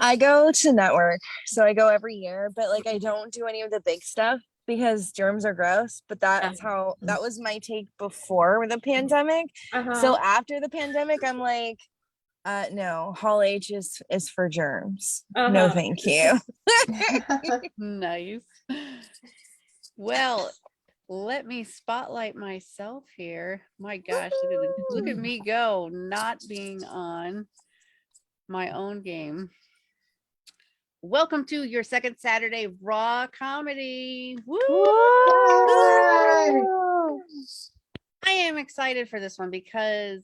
I go to network, so I go every year, but like I don't do any of the big stuff because germs are gross. But that was my take before the pandemic. So after the pandemic, I'm like, no, Hall H is for germs. No, thank you. Nice. Well, let me spotlight myself here. My gosh, look at me go, not being on my own game. Welcome to your second Saturday Raw Comedy. Woo! I am excited for this one because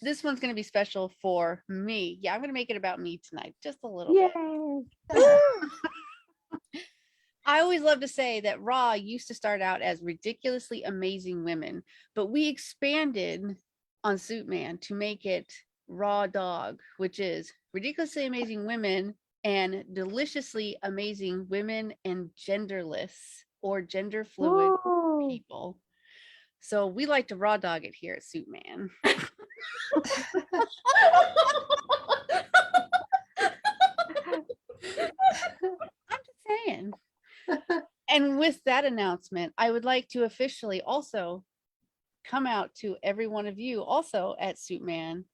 this one's going to be special for me. Yeah, I'm going to make it about me tonight, just a little bit. I always love to say that Raw used to start out as ridiculously amazing women, but we expanded on Suit Man to make it Raw Dog, which is ridiculously amazing women and deliciously amazing women and genderless or gender fluid people. So we like to raw dog it here at Suit Man. I'm just saying. And with that announcement, I would like to officially also come out to every one of you also at Suit Man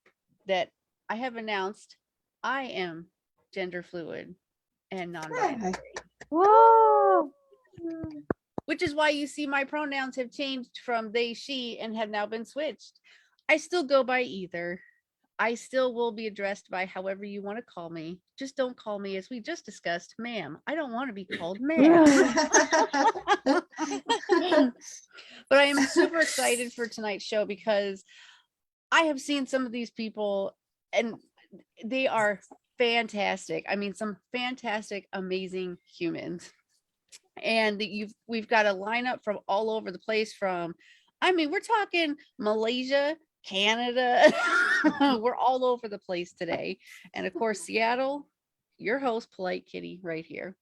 that I have announced I am gender fluid and non-binary. Whoa! Which is why you see my pronouns have changed from they, she, and have now been switched. I still go by either. I still will be addressed by however you want to call me. Just don't call me, as we just discussed, ma'am. I don't want to be called ma'am. But I am super excited for tonight's show because I have seen some of these people and they are fantastic. I mean, some fantastic, amazing humans. And we've got a lineup from all over the place from, I mean, we're talking Malaysia, Canada. We're all over the place today. And of course, Seattle, your host, Polite Kitty, right here.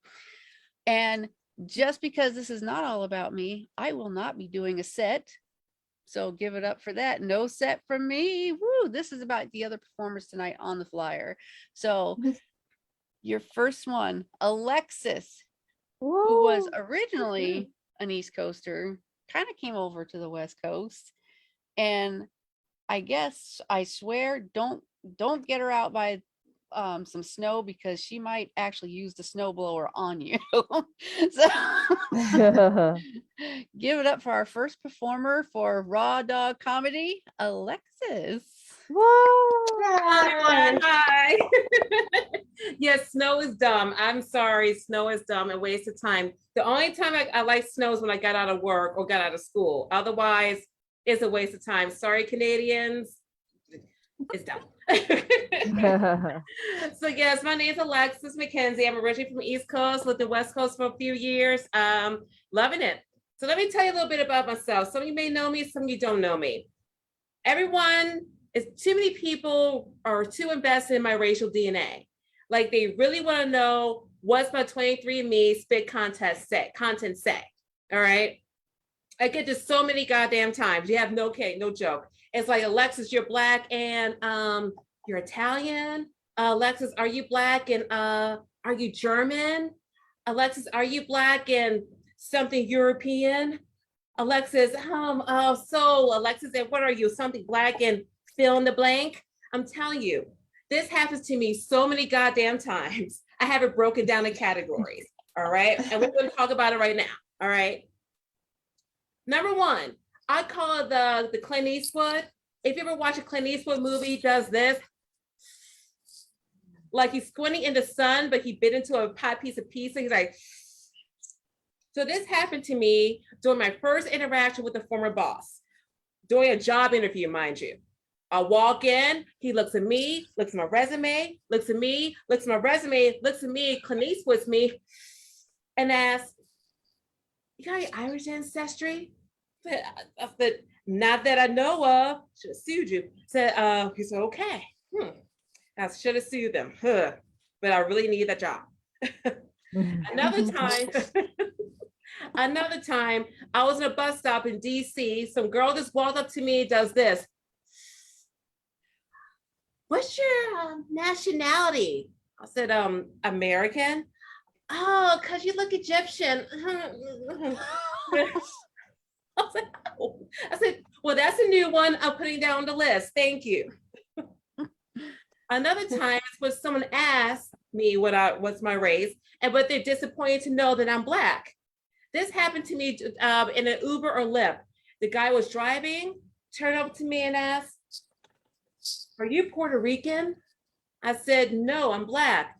And just because this is not all about me, I will not be doing a set. So give it up for that. No set from me. Woo! This is about the other performers tonight on the flyer. So your first one, Alexis, who was originally an East Coaster, kind of came over to the West Coast. And I guess, I swear, don't get her out by some snow because she might actually use the snowblower on you. So give it up for our first performer for Raw Dog Comedy, Alexis. Hi. Yes, snow is dumb. I'm sorry, snow is dumb and waste of time. The only time I like snow is when I got out of work or got out of school. Otherwise, it's a waste of time. Sorry, Canadians. It's dumb. So yes, my name is Alexis McKenzey. I'm originally from East Coast, lived in West Coast for a few years. Loving it. So let me tell you a little bit about myself. Some of you may know me, some of you don't know me. Too many people are too invested in my racial DNA. Like they really want to know what's my 23andMe spit content say. All right. I get this so many goddamn times. You have no joke. It's like, Alexis, you're Black and you're Italian. Alexis, are you Black and are you German? Alexis, are you Black and something European? Alexis, Alexis, and what are you? Something Black and fill in the blank? I'm telling you, this happens to me so many goddamn times. I have it broken down in categories. All right. And we're going to talk about it right now. All right. Number one, I call it the Clint Eastwood. If you ever watch a Clint Eastwood movie, he does this. Like he's squinting in the sun, but he bit into a piece of pizza. He's like, so this happened to me during my first interaction with a former boss, during a job interview, mind you. I walk in, he looks at me, looks at my resume, looks at me, looks at my resume, looks at me, Clint Eastwood's me, and asks, you got any Irish ancestry? But not that I know of. Should have sued you. He said, okay. I should have sued them. But I really need that job. Another time, I was in a bus stop in DC. Some girl just walked up to me, does this. what's your nationality? I said, American. Oh, because you look Egyptian. I was like, oh. I said, well, that's a new one I'm putting down on the list. Thank you. Another time is when someone asked me what's my race, but they're disappointed to know that I'm Black. This happened to me in an Uber or Lyft. The guy was driving, turned up to me and asked, "Are you Puerto Rican?" I said, "No, I'm Black."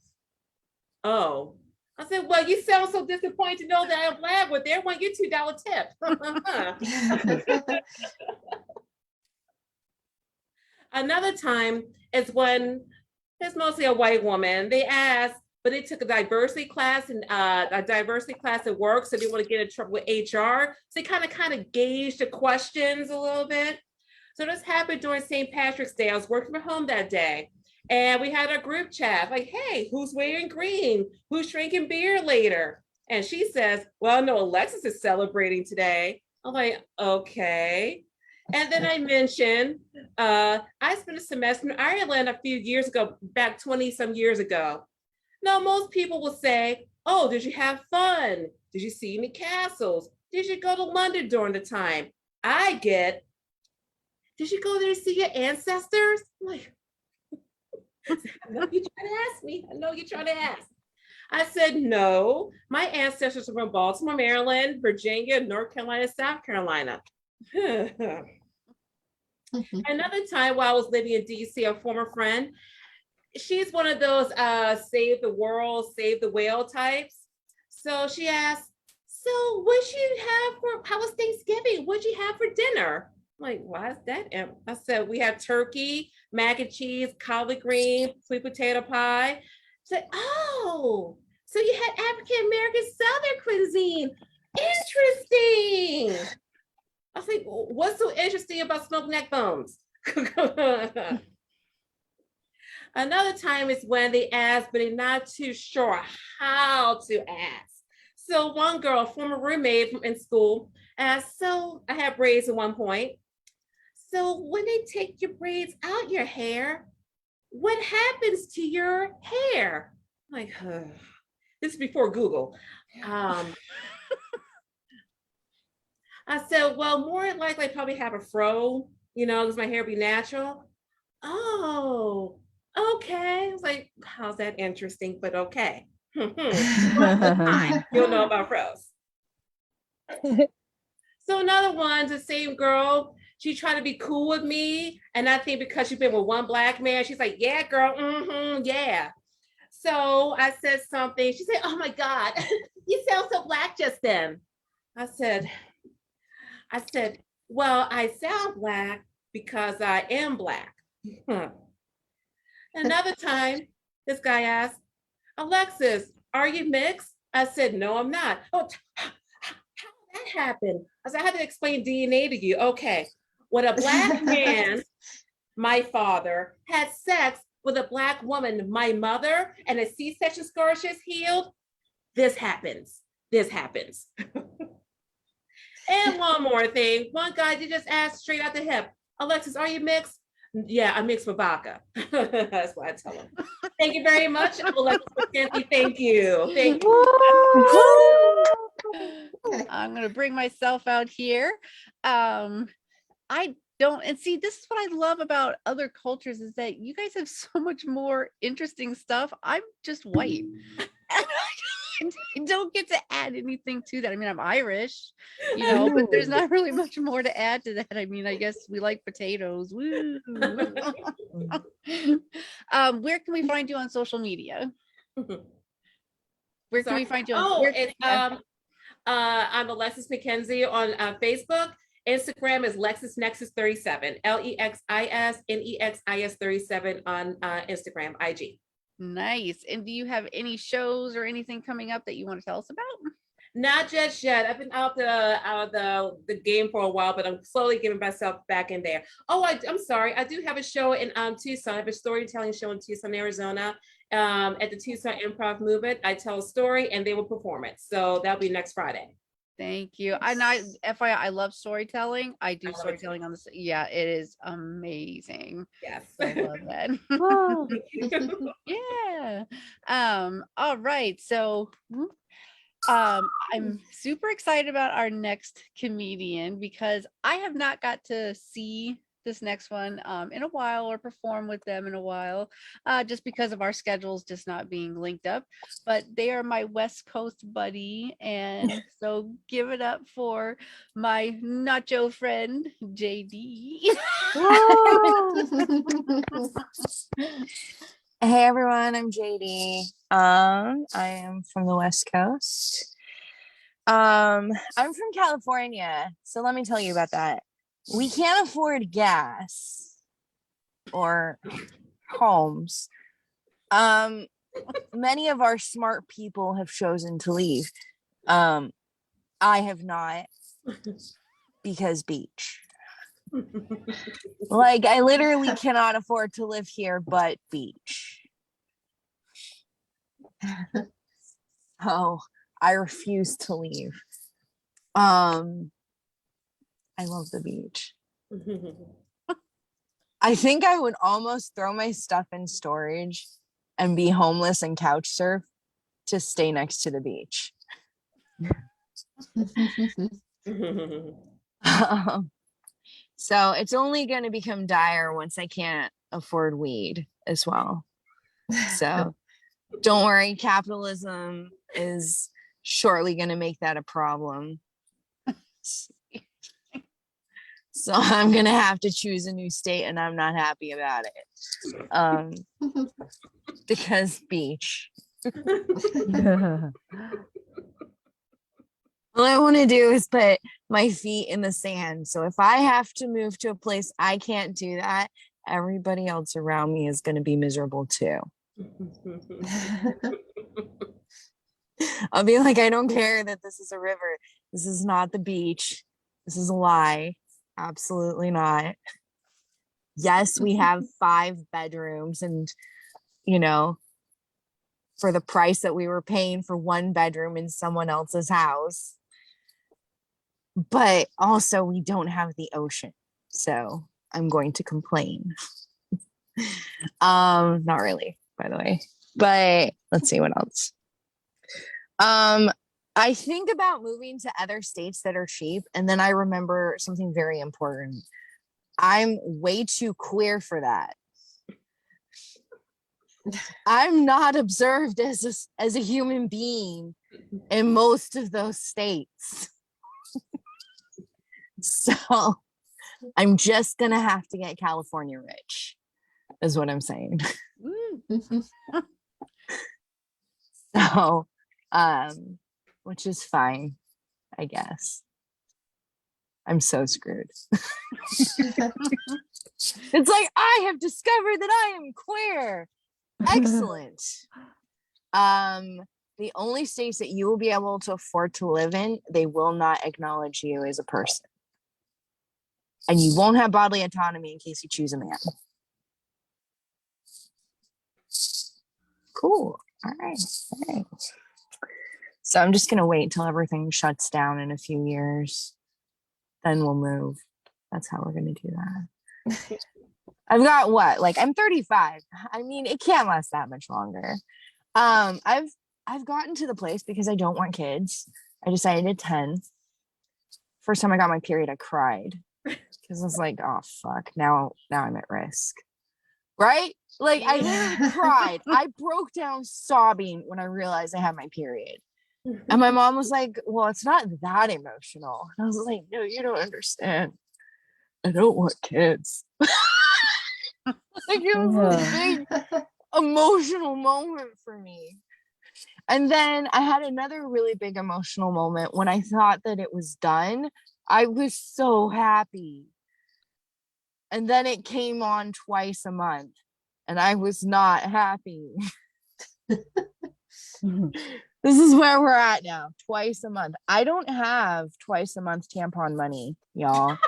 Oh. I said, well, you sound so disappointed to know that I'm Black. Well, there went your $2 tip. Another time is when it's mostly a white woman. They asked, but they took a diversity class and at work, so they want to get in trouble with HR. So they kind of gauge the questions a little bit. So this happened during St. Patrick's Day. I was working from home that day. And we had a group chat like, hey, who's wearing green? Who's drinking beer later? And she says, well, no, Alexis is celebrating today. I'm like, okay. And then I mentioned, I spent a semester in Ireland a few years ago, back 20 some years ago. Now, most people will say, oh, did you have fun? Did you see any castles? Did you go to London during the time? I get, did you go there to see your ancestors? I'm like, I know you're trying to ask me. I know you're trying to ask. I said, no, my ancestors are from Baltimore, Maryland, Virginia, North Carolina, South Carolina. Another time while I was living in DC, a former friend, she's one of those save the world, save the whale types. So she asked, so what you have how was Thanksgiving? What'd you have for dinner? I'm like, why is that? I said, we have turkey, mac and cheese, collard green, sweet potato pie. I said, oh, so you had African-American Southern cuisine. Interesting. I was like, what's so interesting about smoked neck bones? Another time is when they ask, but they're not too sure how to ask. So one girl, a former roommate in school, asked, so I had braids at one point. So when they take your braids out your hair, what happens to your hair? I'm like, this is before Google. I said, well, more likely I probably have a fro, because my hair be natural. Oh, okay. I was like, how's that interesting? But okay. You'll know about froze. So another one, the same girl, she tried to be cool with me. And I think because she's been with one Black man, she's like, yeah, girl, yeah. So I said something. She said, oh my God, you sound so Black just then. I said, well, I sound Black because I am Black. Another time, this guy asked, Alexis, are you mixed? I said, no, I'm not. Oh, how did that happen? I said, I had to explain DNA to you. Okay, when a Black man, my father, had sex with a Black woman, my mother, and a C-section scar is healed, this happens. This happens. And one more thing. One guy did just ask straight out the hip, Alexis, are you mixed? Yeah, I'm mixed with vodka. That's what I tell him. Thank you very much. Alexis McKenzey, thank you. Thank you. I'm going to bring myself out here. I don't, and see, this is what I love about other cultures is that you guys have so much more interesting stuff. I'm just white. I don't get to add anything to that. I mean, I'm Irish, but there's not really much more to add to that. I mean, I guess we like potatoes. Woo. Where can we find you on social media? Where can we find you on? I'm Alexis McKenzey on Facebook. Instagram is LexisNexis37, LEXISNEXIS 37 on Instagram, IG. Nice. And do you have any shows or anything coming up that you want to tell us about? Not just yet. I've been out the game for a while, but I'm slowly getting myself back in there. Oh, I'm sorry. I do have a show in Tucson. I have a storytelling show in Tucson, Arizona, at the Tucson Improv Movement. I tell a story and they will perform it. So that'll be next Friday. Thank you. And FYI, I love storytelling. I do I love it too. storytelling on this. Yeah, it is amazing. Yes. I love that. Whoa. Yeah. All right. So I'm super excited about our next comedian because I have not got to see this next one in a while or perform with them in a while, just because of our schedules just not being linked up. But they are my West Coast buddy, and so give it up for my nacho friend JD. Whoa. Hey everyone, I'm JD. I am from the West Coast. I'm from California, so let me tell you about that. We can't afford gas or homes. Many of our smart people have chosen to leave. I have not, because beach. Like, I literally cannot afford to live here but beach. Oh, I refuse to leave. I love the beach. I think I would almost throw my stuff in storage and be homeless and couch surf to stay next to the beach. So it's only going to become dire once I can't afford weed as well. So don't worry, capitalism is shortly going to make that a problem. So I'm going to have to choose a new state, and I'm not happy about it. Because beach. All I want to do is put my feet in the sand. So if I have to move to a place I can't do that, everybody else around me is going to be miserable too. I'll be like, I don't care that this is a river. This is not the beach. This is a lie. Absolutely not. Yes, we have 5 bedrooms, and for the price that we were paying for 1 bedroom in someone else's house. But also we don't have the ocean. So I'm going to complain. Not really, by the way. But let's see what else. I think about moving to other states that are cheap, and then I remember something very important. I'm way too queer for that. I'm not observed as a human being in most of those states. So I'm just gonna have to get California rich, is what I'm saying. So, which is fine, I guess. I'm so screwed. It's like, I have discovered that I am queer. Excellent. The only states that you will be able to afford to live in, they will not acknowledge you as a person. And you won't have bodily autonomy in case you choose a man. Cool. All right. So I'm just going to wait until everything shuts down in a few years. Then we'll move. That's how we're going to do that. I've got what? Like, I'm 35. I mean, it can't last that much longer. I've gotten to the place because I don't want kids. I decided at 10. First time I got my period, I cried. Because I was like, oh, fuck. Now I'm at risk. Right? Like, I literally cried. I broke down sobbing when I realized I had my period. And my mom was like, well, it's not that emotional. And I was like, no, you don't understand. I don't want kids. Like, it was a big emotional moment for me. And then I had another really big emotional moment when I thought that it was done. I was so happy. And then it came on twice a month, and I was not happy. This is where we're at now. Twice a month. I don't have twice a month tampon money, y'all.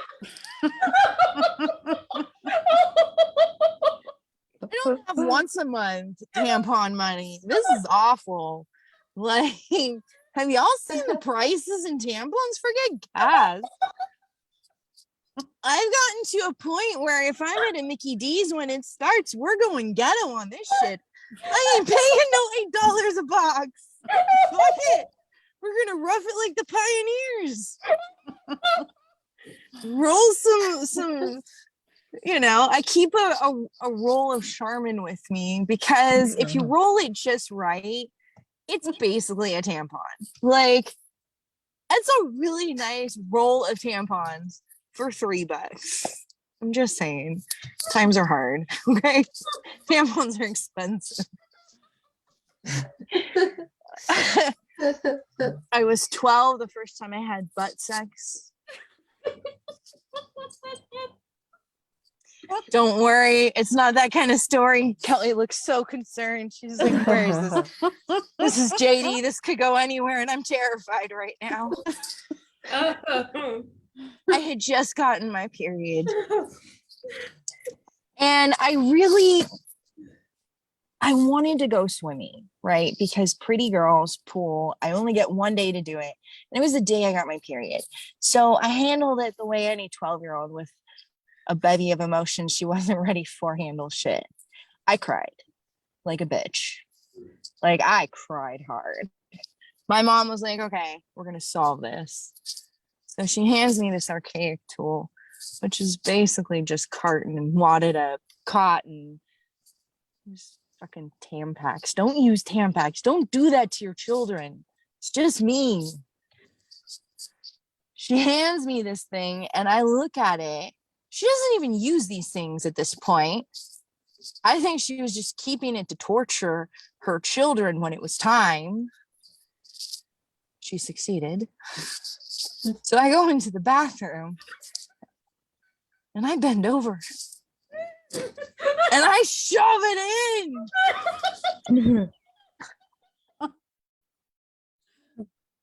I don't have once a month tampon money. This is awful. Like, Have y'all seen the prices in tampons? Forget gas. I've gotten to a point where if I'm at a Mickey D's when it starts, we're going ghetto on this shit. I ain't paying no $8 a box. Fuck it. We're gonna rough it like the pioneers. Roll some, you know, I keep a roll of Charmin with me because if you roll it just right, it's basically a tampon. Like, it's a really nice roll of tampons for $3. I'm just saying, times are hard. Okay, tampons are expensive. I was 12 the first time I had butt sex. Don't worry, it's not that kind of story. Kelly looks so concerned. She's like, where is this? This is JD. This could go anywhere, and I'm terrified right now. I had just gotten my period. And I wanted to go swimming, right? Because pretty girls pool, I only get one day to do it. And it was the day I got my period. So I handled it the way any 12-year-old with a bevy of emotions she wasn't ready for handle shit. I cried like a bitch. Like, I cried hard. My mom was like, okay, we're going to solve this. So she hands me this archaic tool, which is basically just carton and wadded up cotton. Just fucking Tampax. Don't use Tampax. Don't do that to your children. It's just mean. She hands me this thing and I look at it. She doesn't even use these things at this point. I think she was just keeping it to torture her children when it was time. She succeeded. So I go into the bathroom and I bend over and I shove it in.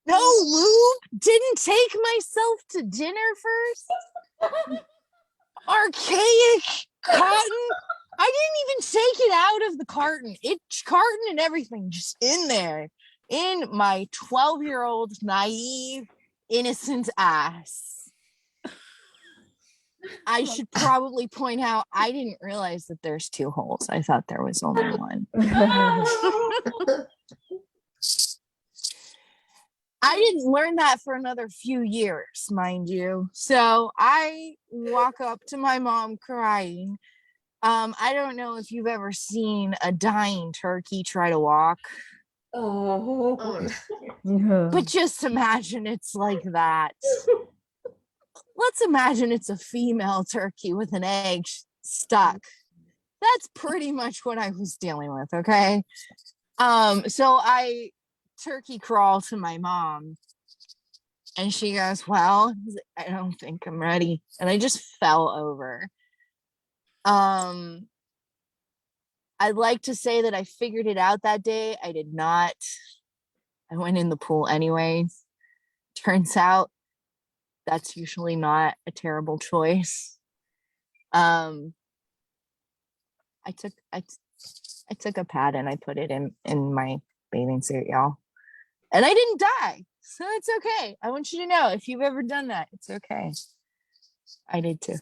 No lube. Didn't take myself to dinner first. Archaic cotton. I didn't even take it out of the carton. Carton and everything just in there. In my 12-year-old naive, innocent ass. I should probably point out, I didn't realize that there's 2 holes. I thought there was only one. I didn't learn that for another few years, mind you. So I walk up to my mom crying. I don't know if you've ever seen a dying turkey try to walk. Oh. But just imagine it's like that. Let's imagine it's a female turkey with an egg stuck. That's pretty much what I was dealing with, okay? So I turkey crawl to my mom and she goes, well, I don't think I'm ready. And I just fell over. I'd like to say that I figured it out that day. I did not. I went in the pool anyways. Turns out that's usually not a terrible choice. I took a pad and I put it in my bathing suit, y'all. And I didn't die. So it's okay. I want you to know, if you've ever done that, it's okay. I did too.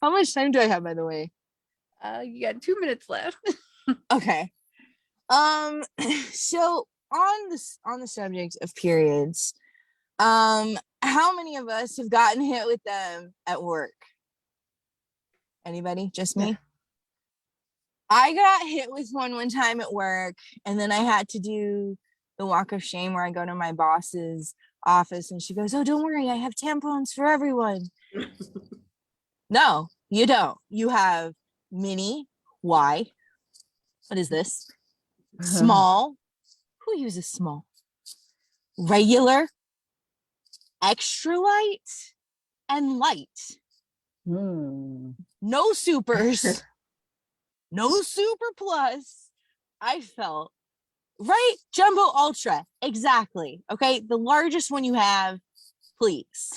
How much time do I have, by the way? You got 2 minutes left. Okay. So on the subject of periods, how many of us have gotten hit with them at work? Anybody? Just me? Yeah. I got hit with one time at work, and then I had to do the walk of shame where I go to my boss's office and she goes, oh, don't worry, I have tampons for everyone. No, you don't. You have mini, Y. What is this? Small. Who uses small? Regular, extra light, and light. No supers. No super plus. I felt right. Jumbo ultra. Exactly. Okay. The largest one you have, please.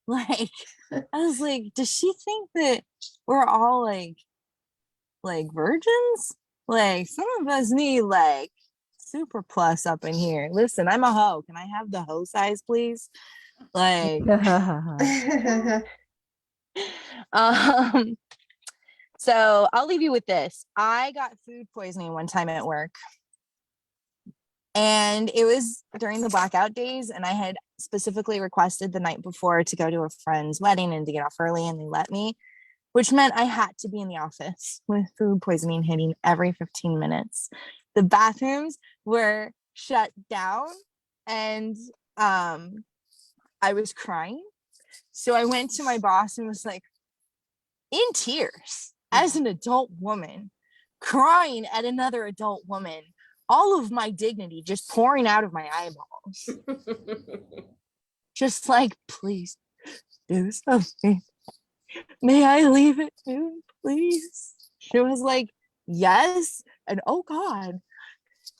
Like, I was like, does she think that we're all like virgins? Like some of us need like super plus up in here. Listen, I'm a hoe. Can I have the hoe size, please? Like, so I'll leave you with this. I got food poisoning one time at work. And it was during the blackout days, and I had specifically requested the night before to go to a friend's wedding and to get off early, and they let me, which meant I had to be in the office with food poisoning hitting every 15 minutes. The bathrooms were shut down, and I was crying. So I went to my boss and was like, in tears, as an adult woman, crying at another adult woman, all of my dignity just pouring out of my eyeballs. Just like, please do something. May I leave it soon, please? She was like, yes. And oh God,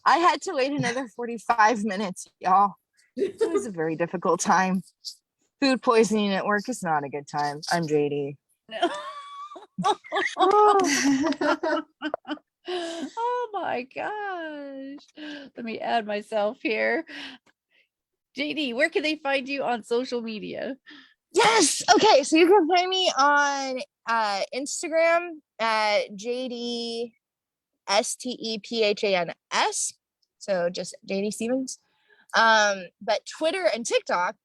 I had to wait another 45 minutes, y'all. It was a very difficult time. Food poisoning at work is not a good time. I'm JD. No. Oh my gosh. Let me add myself here. JD, where can they find you on social media? Yes. Okay. So you can find me on Instagram at JD STEPHANS. So just JD Stephens. But Twitter and TikTok,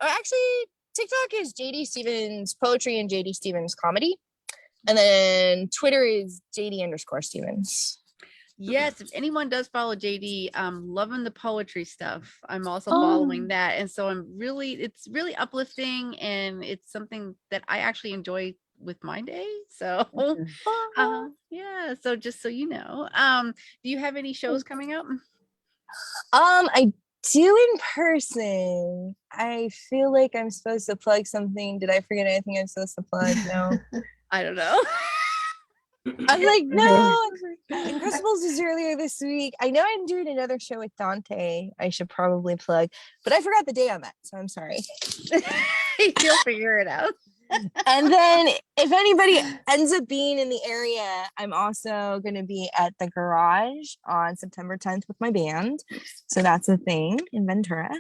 or actually TikTok is JD Stephens Poetry and JD Stephens Comedy. And then Twitter is JD_Stephens. Yes, if anyone does follow JD, loving the poetry stuff. I'm also following that. And so it's really uplifting, and it's something that I actually enjoy with my day. So yeah, so just so you know. Do you have any shows coming up? I do in person. I feel like I'm supposed to plug something. Did I forget anything I'm supposed to plug? No. I don't know. I'm like, no. Incredibles is earlier this week. I know I'm doing another show with Dante. I should probably plug, but I forgot the day on that, so I'm sorry. You'll figure it out. And then if anybody ends up being in the area, I'm also going to be at the Garage on September 10th with my band. So that's a thing in Ventura.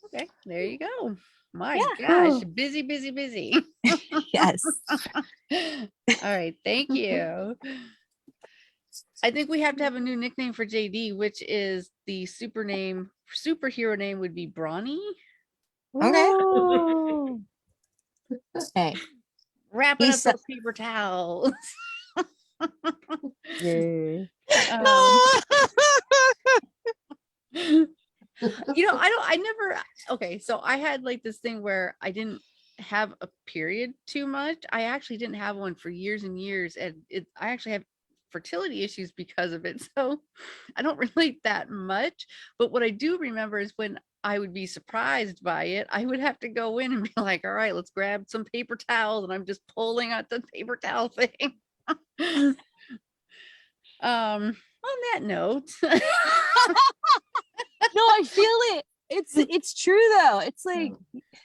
Okay, there you go. My Yeah. gosh, busy, busy, busy. Yes. All right, thank you. I think we have to have a new nickname for JD, which is the superhero name would be Brawny. Okay. Hey. Wrapping up those paper towels. Yeah. So I had like this thing where I didn't have a period too much. I actually didn't have one for years and years, and I actually have fertility issues because of it, so I don't relate that much. But what I do remember is when I would be surprised by it, I would have to go in and be like, all right, let's grab some paper towels, and I'm just pulling out the paper towel thing. On that note. No, I feel it. It's true though. It's like,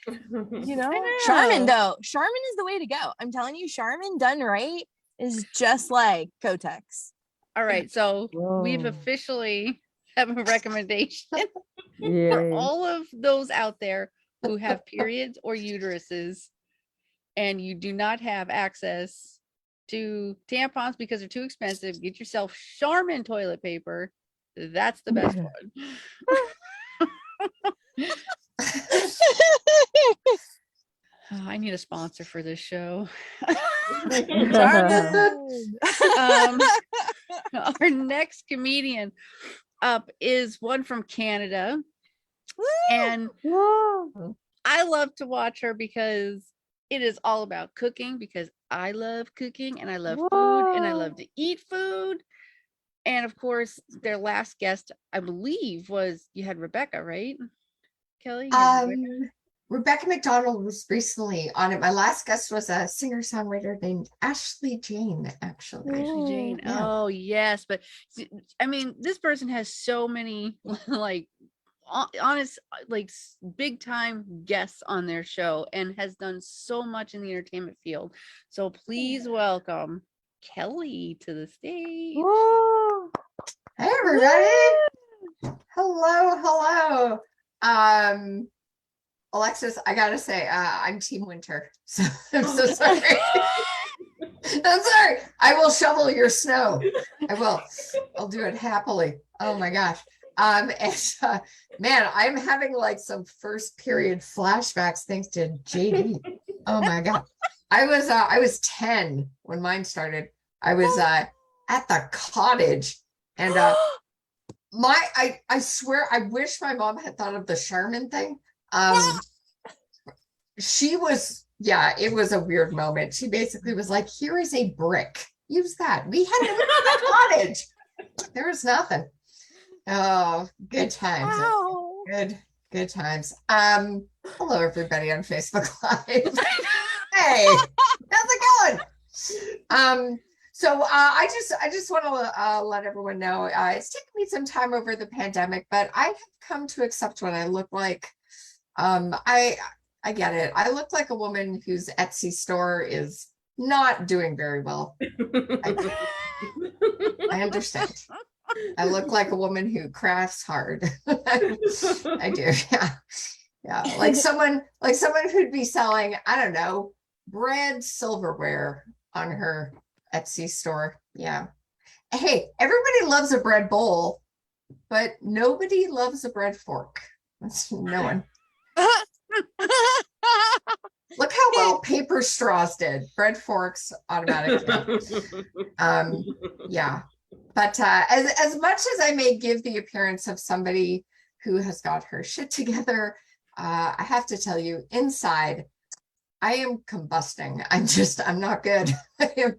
you know, Charmin though. Charmin is the way to go. I'm telling you, Charmin done right is just like Kotex. All right, so we've officially have a recommendation for all of those out there who have periods or uteruses, and you do not have access to tampons because they're too expensive. Get yourself Charmin toilet paper. That's the best one. I need a sponsor for this show. Our next comedian up is one from Canada. And I love to watch her because it is all about cooking, because I love cooking and I love food and I love to eat food. And of course, their last guest, I believe, was, you had Rebecca, right? Kelly? Rebecca McDonald was recently on it. My last guest was a singer-songwriter named Ashley Jane, actually. Ashley Jane. Yeah. Oh, yes. But I mean, this person has so many like honest, like big time guests on their show and has done so much in the entertainment field. So please welcome Kelly to the stage. Whoa. Hey everybody. Hello. Alexis, I gotta say, I'm Team Winter. So I'm so sorry. I'm sorry. I will shovel your snow. I will. I'll do it happily. Oh my gosh. Man, I'm having like some first period flashbacks thanks to JD. Oh my God. I was 10 when mine started. I was at the cottage, and I swear I wish my mom had thought of the Charmin thing. She was, yeah, it was a weird moment. She basically was like, here is a brick. Use that. We had a cottage. There was nothing. Oh, good times. Wow. Good times. Hello everybody on Facebook Live. Hey, how's it going? So I just want to let everyone know it's taken me some time over the pandemic, but I have come to accept what I look like. I get it. I look like a woman whose Etsy store is not doing very well. I understand. I look like a woman who crafts hard. I do. Yeah. Like someone who'd be selling, I don't know, bread silverware on her Etsy store. Yeah. Hey, everybody loves a bread bowl, but nobody loves a bread fork. No one. Look how well paper straws did. Bread forks, automatic. Yeah. But as much as I may give the appearance of somebody who has got her shit together, I have to tell you, inside, I am combusting. I'm not good. I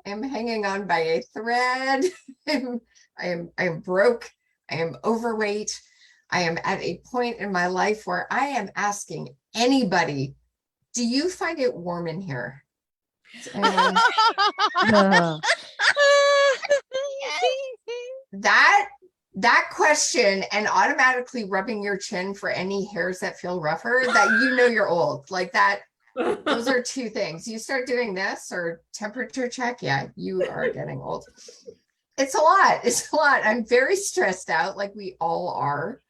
am hanging on by a thread. I am broke. I am overweight. I am at a point in my life where I am asking anybody, do you find it warm in here? Anyone? That question, and automatically rubbing your chin for any hairs that feel rougher, that you're old. Like that, those are two things. You start doing this or temperature check, yeah, you are getting old. It's a lot. I'm very stressed out, like we all are.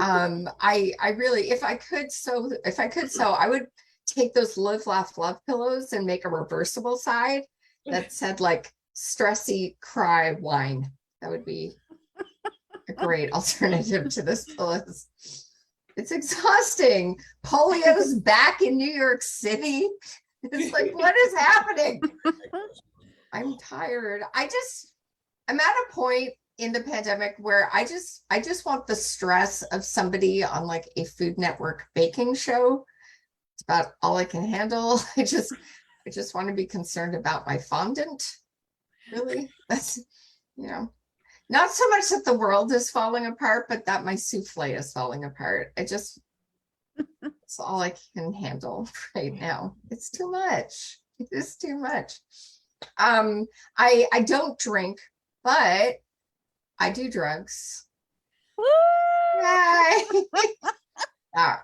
I really, if I could sew, I would take those Live Laugh Love pillows and make a reversible side that said like stressy cry whine. That would be a great alternative to this pillows. It's exhausting. Polio's back in New York City. It's like, what is happening? I'm tired. I'm at a point in the pandemic where I just want the stress of somebody on like a Food Network baking show. It's about all I can handle. I just want to be concerned about my fondant. Really? That's, not so much that the world is falling apart, but that my souffle is falling apart. It's all I can handle right now. It's too much. It is too much. I don't drink, but I do drugs. Yay! Yeah.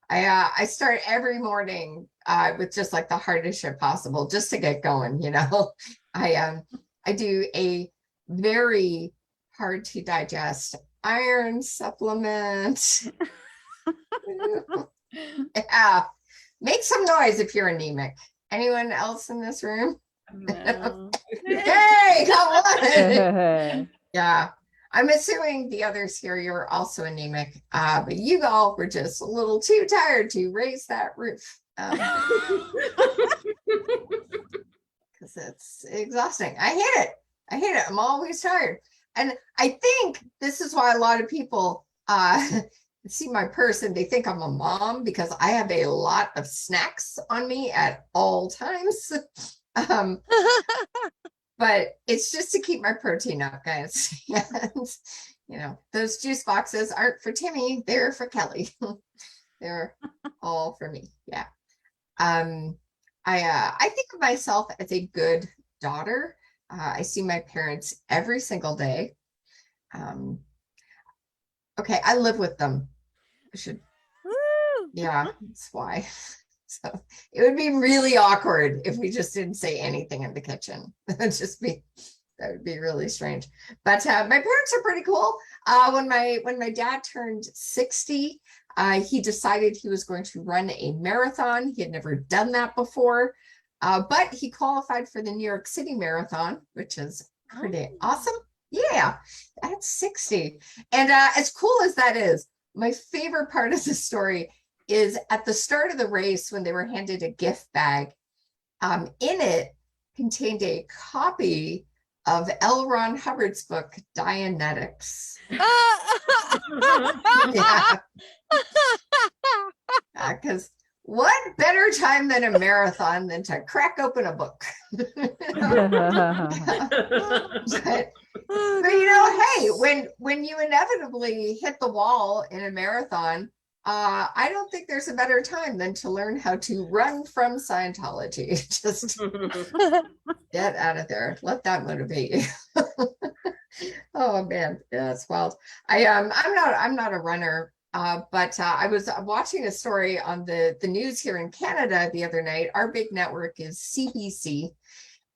I start every morning with just like the hardest shit possible just to get going, I do a very hard to digest iron supplement. Yeah. Make some noise if you're anemic. Anyone else in this room? No. Hey, come on. Yeah. I'm assuming the others here, you're also anemic, but you all were just a little too tired to raise that roof. Because it's exhausting. I hate it. I'm always tired. And I think this is why a lot of people see my purse and they think I'm a mom, because I have a lot of snacks on me at all times. But it's just to keep my protein up, guys. And, those juice boxes aren't for Timmy, they're for Kelly. They're all for me. Yeah. I think of myself as a good daughter. I see my parents every single day. Okay, I live with them. I should. Yeah, that's why. So it would be really awkward if we just didn't say anything in the kitchen. That would be really strange. But my parents are pretty cool. When my dad turned 60, he decided he was going to run a marathon. He had never done that before, but he qualified for the New York City Marathon, which is pretty awesome. Yeah, at 60. And as cool as that is, my favorite part of the story is at the start of the race when they were handed a gift bag. In it contained a copy of L. Ron Hubbard's book, Dianetics. Yeah. Because what better time than a marathon than to crack open a book? But hey, when you inevitably hit the wall in a marathon, I don't think there's a better time than to learn how to run from Scientology. Just get out of there. Let that motivate you. Oh man, yeah, that's wild. I'm not a runner, but I was watching a story on the news here in Canada the other night. Our big network is CBC,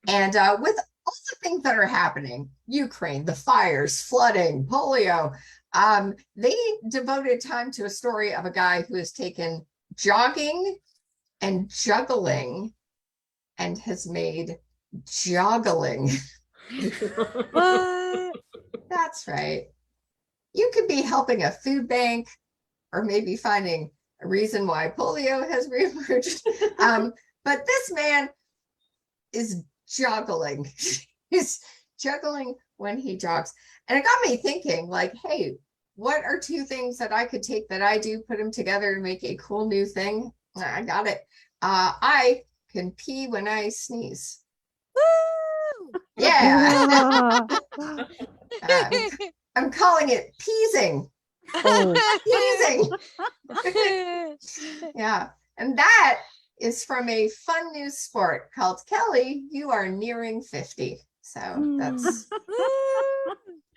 and with all the things that are happening, Ukraine, the fires, flooding, polio, they devoted time to a story of a guy who has taken jogging and juggling and has made joggling. That's right. You could be helping a food bank or maybe finding a reason why polio has reemerged. But this man is juggling. He's juggling when he jogs. And it got me thinking, like, hey, what are two things that I could take that I do, put them together to make a cool new thing? I got it. I can pee when I sneeze. Yeah. I'm calling it peasing. Peasing. Yeah. And that is from a fun new sport called Kelly, You Are Nearing 50. So that's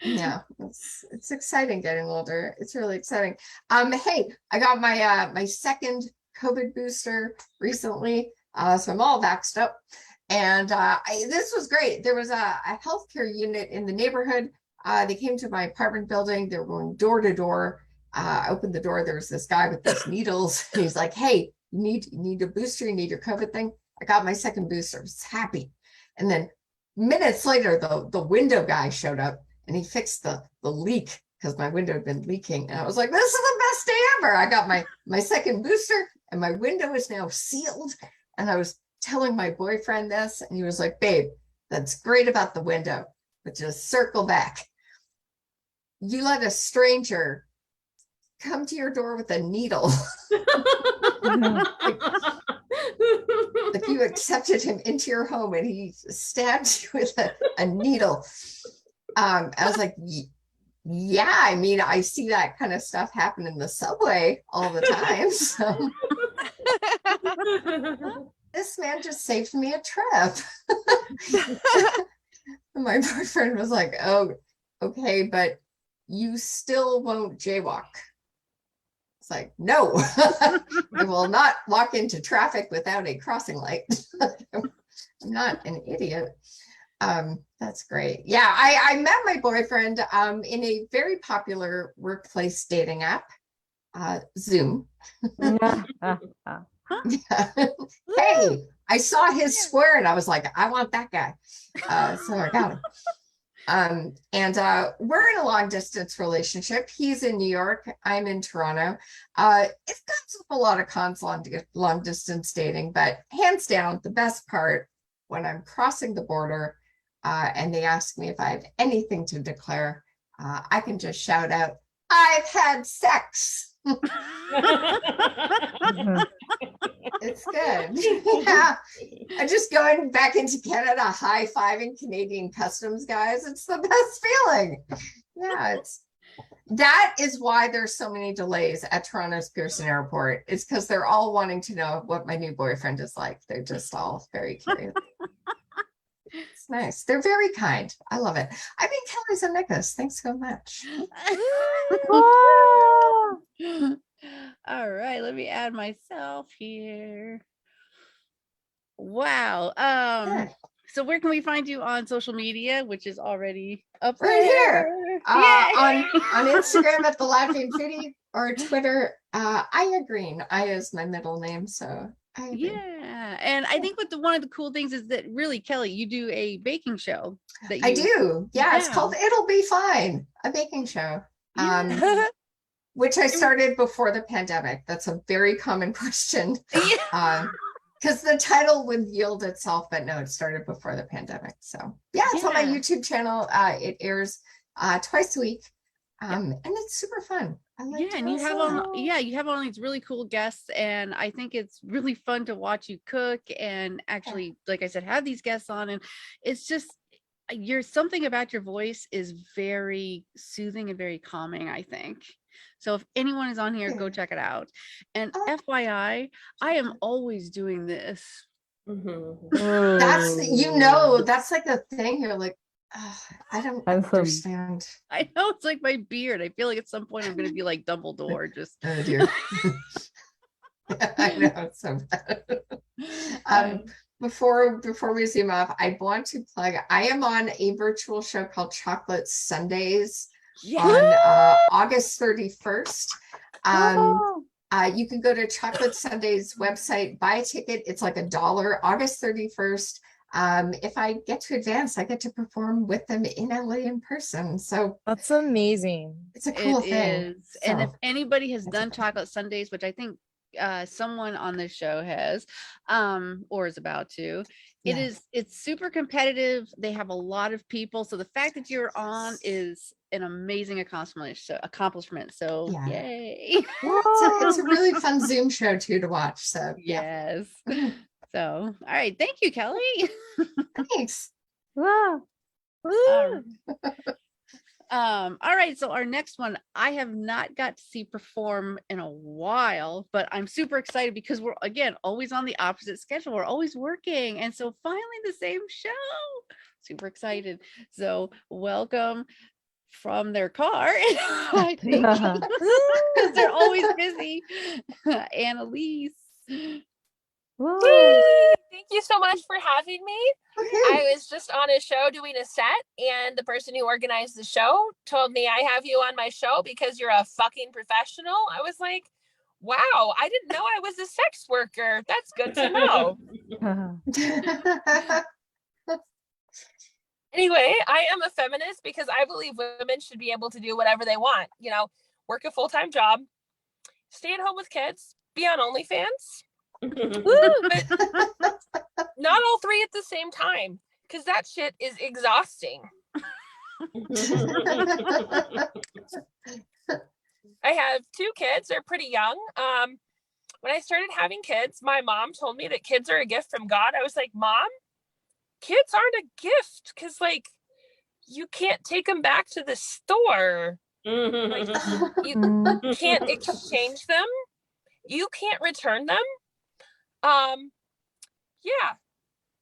yeah, it's exciting getting older. It's really exciting. Hey, I got my second COVID booster recently. So I'm all vaxxed up. And this was great. There was a healthcare unit in the neighborhood. They came to my apartment building. They were going door to door. I opened the door. There was this guy with these needles. And he's like, hey, you need a booster. You need your COVID thing. I got my second booster. I was happy. And then minutes later, the window guy showed up and he fixed the leak because my window had been leaking. And I was like, this is the best day ever. I got my second booster and my window is now sealed. And I was telling my boyfriend this, and he was like, babe, that's great about the window, but just circle back. You let a stranger come to your door with a needle. like you accepted him into your home and he stabbed you with a needle. I was like, yeah, I mean, I see that kind of stuff happen in the subway all the time. So this man just saved me a trip. My boyfriend was like, oh, okay, but you still won't jaywalk. It's like, no, I will not walk into traffic without a crossing light. I'm not an idiot. That's great. Yeah, I met my boyfriend in a very popular workplace dating app, Zoom. Hey, I saw his square and I was like, I want that guy. So I got him. And we're in a long distance relationship. He's in New York. I'm in Toronto. It comes with a lot of cons long distance dating, but hands down, the best part when I'm crossing the border and they ask me if I have anything to declare, I can just shout out, I've had sex. It's good. Yeah. I'm just going back into Canada, high-fiving Canadian customs guys. It's the best feeling. Yeah, that is why there's so many delays at Toronto's Pearson Airport. It's because they're all wanting to know what my new boyfriend is like. They're just all very curious. It's nice. They're very kind. I love it. I've been Kelly Zemnickis. Thanks so much. All right, let me add myself here. Wow. So where can we find you on social media, which is already up Right here. Yay! On Instagram at the Laughing Foodie or Twitter, Aya Green. Aya is my middle name, so Aya Green. Yeah, and I think one of the cool things is that really, Kelly, you do a baking show that I do. Yeah, it's called It'll Be Fine, a baking show. Which I started before the pandemic. That's a very common question. Because the title would yield itself, but no, it started before the pandemic. So yeah, it's on my YouTube channel. It airs twice a week. And it's super fun. I like and you have all these really cool guests, and I think it's really fun to watch you cook and actually, like I said, have these guests on, and it's just something about your voice is very soothing and very calming, I think. So if anyone is on here, go check it out. And FYI, I am always doing this. That's that's like the thing. You're like, I don't understand. I know, it's like my beard. I feel like at some point I'm going to be like Dumbledore. Just oh dear. I know, it's so bad. Before we zoom off, I want to plug. I am on a virtual show called Chocolate Sundays on August 31st. You can go to Chocolate Sundays website, buy a ticket. It's like $1. August 31st. If I get to advance, I get to perform with them in LA in person. So that's amazing. It's a cool thing. And if anybody has done Chocolate Sundays, which I think someone on this show has, or is about to, it's super competitive. They have a lot of people, so the fact that you're on is an amazing accomplishment. So yay. It's a really fun Zoom show too to watch. So yes. So all right, thank you, Kelly. Thanks. All right, so our next one I have not got to see perform in a while, but I'm super excited because we're again always on the opposite schedule. We're always working, and so finally the same show. Super excited. So welcome from their car. I think because they're always busy. Anneleise. Thank you so much for having me. I was just on a show doing a set, and the person who organized the show told me, I have you on my show because you're a fucking professional. I was like, wow, I didn't know I was a sex worker. That's good to know. Anyway, I am a feminist because I believe women should be able to do whatever they want. You know, work a full-time job, stay at home with kids, be on OnlyFans. But not all three at the same time, because that shit is exhausting. I have 2 kids. They're pretty young. When I started having kids, my mom told me that kids are a gift from God. I was like, Mom, kids aren't a gift because, like, you can't take them back to the store. Like, you can't exchange them. You can't return them.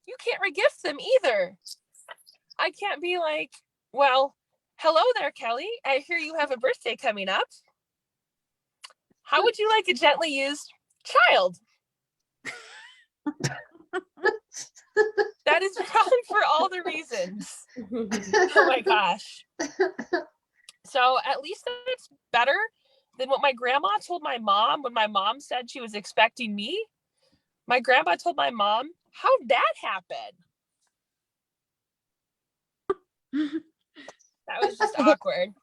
You can't regift them either. I can't be like, well, hello there, Kelly. I hear you have a birthday coming up. How would you like a gently used child? That is wrong for all the reasons. Oh my gosh. So at least that's better than what my grandma told my mom when my mom said she was expecting me. My grandma told my mom, how'd that happen? That was just awkward.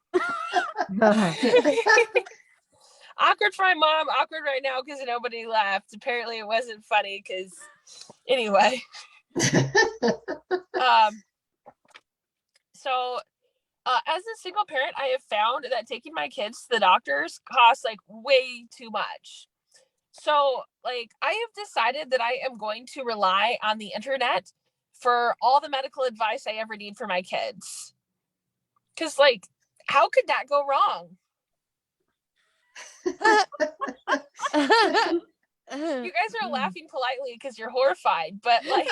Awkward for my mom, awkward right now because nobody laughed. Apparently it wasn't funny because anyway. So as a single parent, I have found that taking my kids to the doctors costs like way too much. So like I have decided that I am going to rely on the internet for all the medical advice I ever need for my kids. Cause like, how could that go wrong? You guys are laughing politely because you're horrified, but like,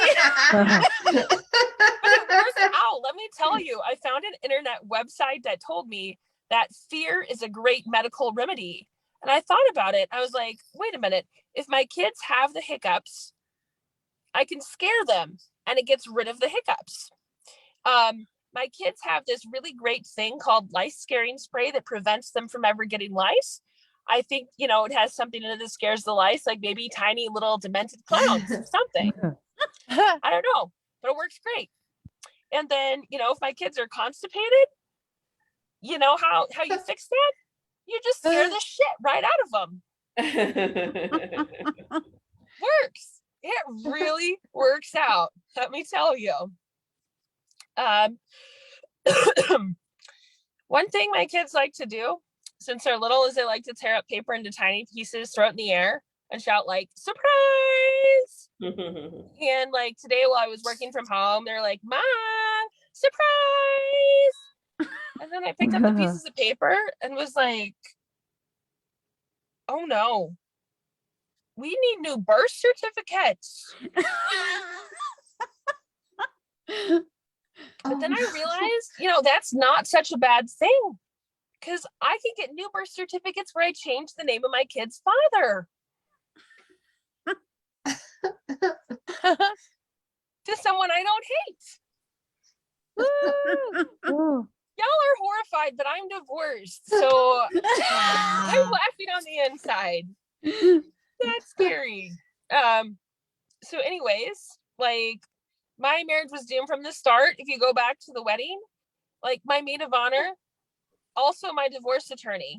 but it works out. Let me tell you, I found an internet website that told me that fear is a great medical remedy. And I thought about it. I was like, wait a minute. If my kids have the hiccups, I can scare them and it gets rid of the hiccups. My kids have this really great thing called lice scaring spray that prevents them from ever getting lice. I think, you know, it has something in it that scares the lice, like maybe tiny little demented clowns or something. I don't know, but it works great. And then, you know, if my kids are constipated, you know how you fix that? You just scare the shit right out of them. Works. It really works out. Let me tell you. One thing my kids like to do, since they're little, is they like to tear up paper into tiny pieces, throw it in the air, and shout like, surprise! And like today while I was working from home, they're like, Mom, surprise! And then I picked up the pieces of paper and was like, oh no, we need new birth certificates. But then I realized, you know, that's not such a bad thing, because I can get new birth certificates where I change the name of my kid's father to someone I don't hate. Ooh. Y'all are horrified that I'm divorced, so I'm laughing on the inside. That's scary. So anyways, like, my marriage was doomed from the start. If you go back to the wedding, like, my maid of honor, also my divorce attorney.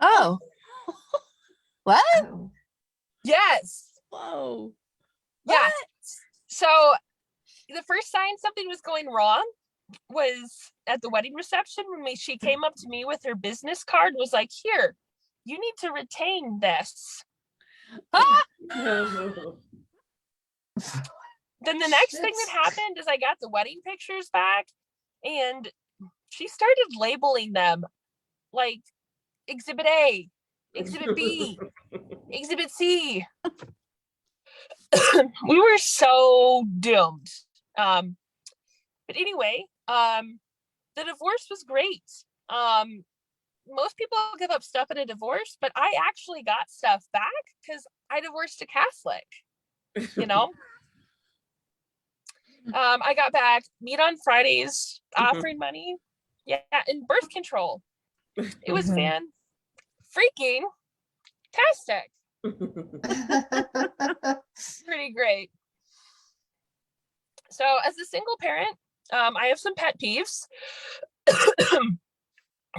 Oh. What? Yes. Whoa. Yeah. So the first sign something was going wrong was at the wedding reception when she came up to me with her business card, was like, here, you need to retain this. Then the next thing that happened is I got the wedding pictures back, and she started labeling them like Exhibit A, Exhibit B, Exhibit C. We were so doomed. But anyway, the divorce was great. Most people give up stuff in a divorce, but I actually got stuff back because I divorced a Catholic, you know? I got back meat on Fridays, offering money, yeah, and birth control. It was fan freaking tastic. Pretty great. So as a single parent, I have some pet peeves.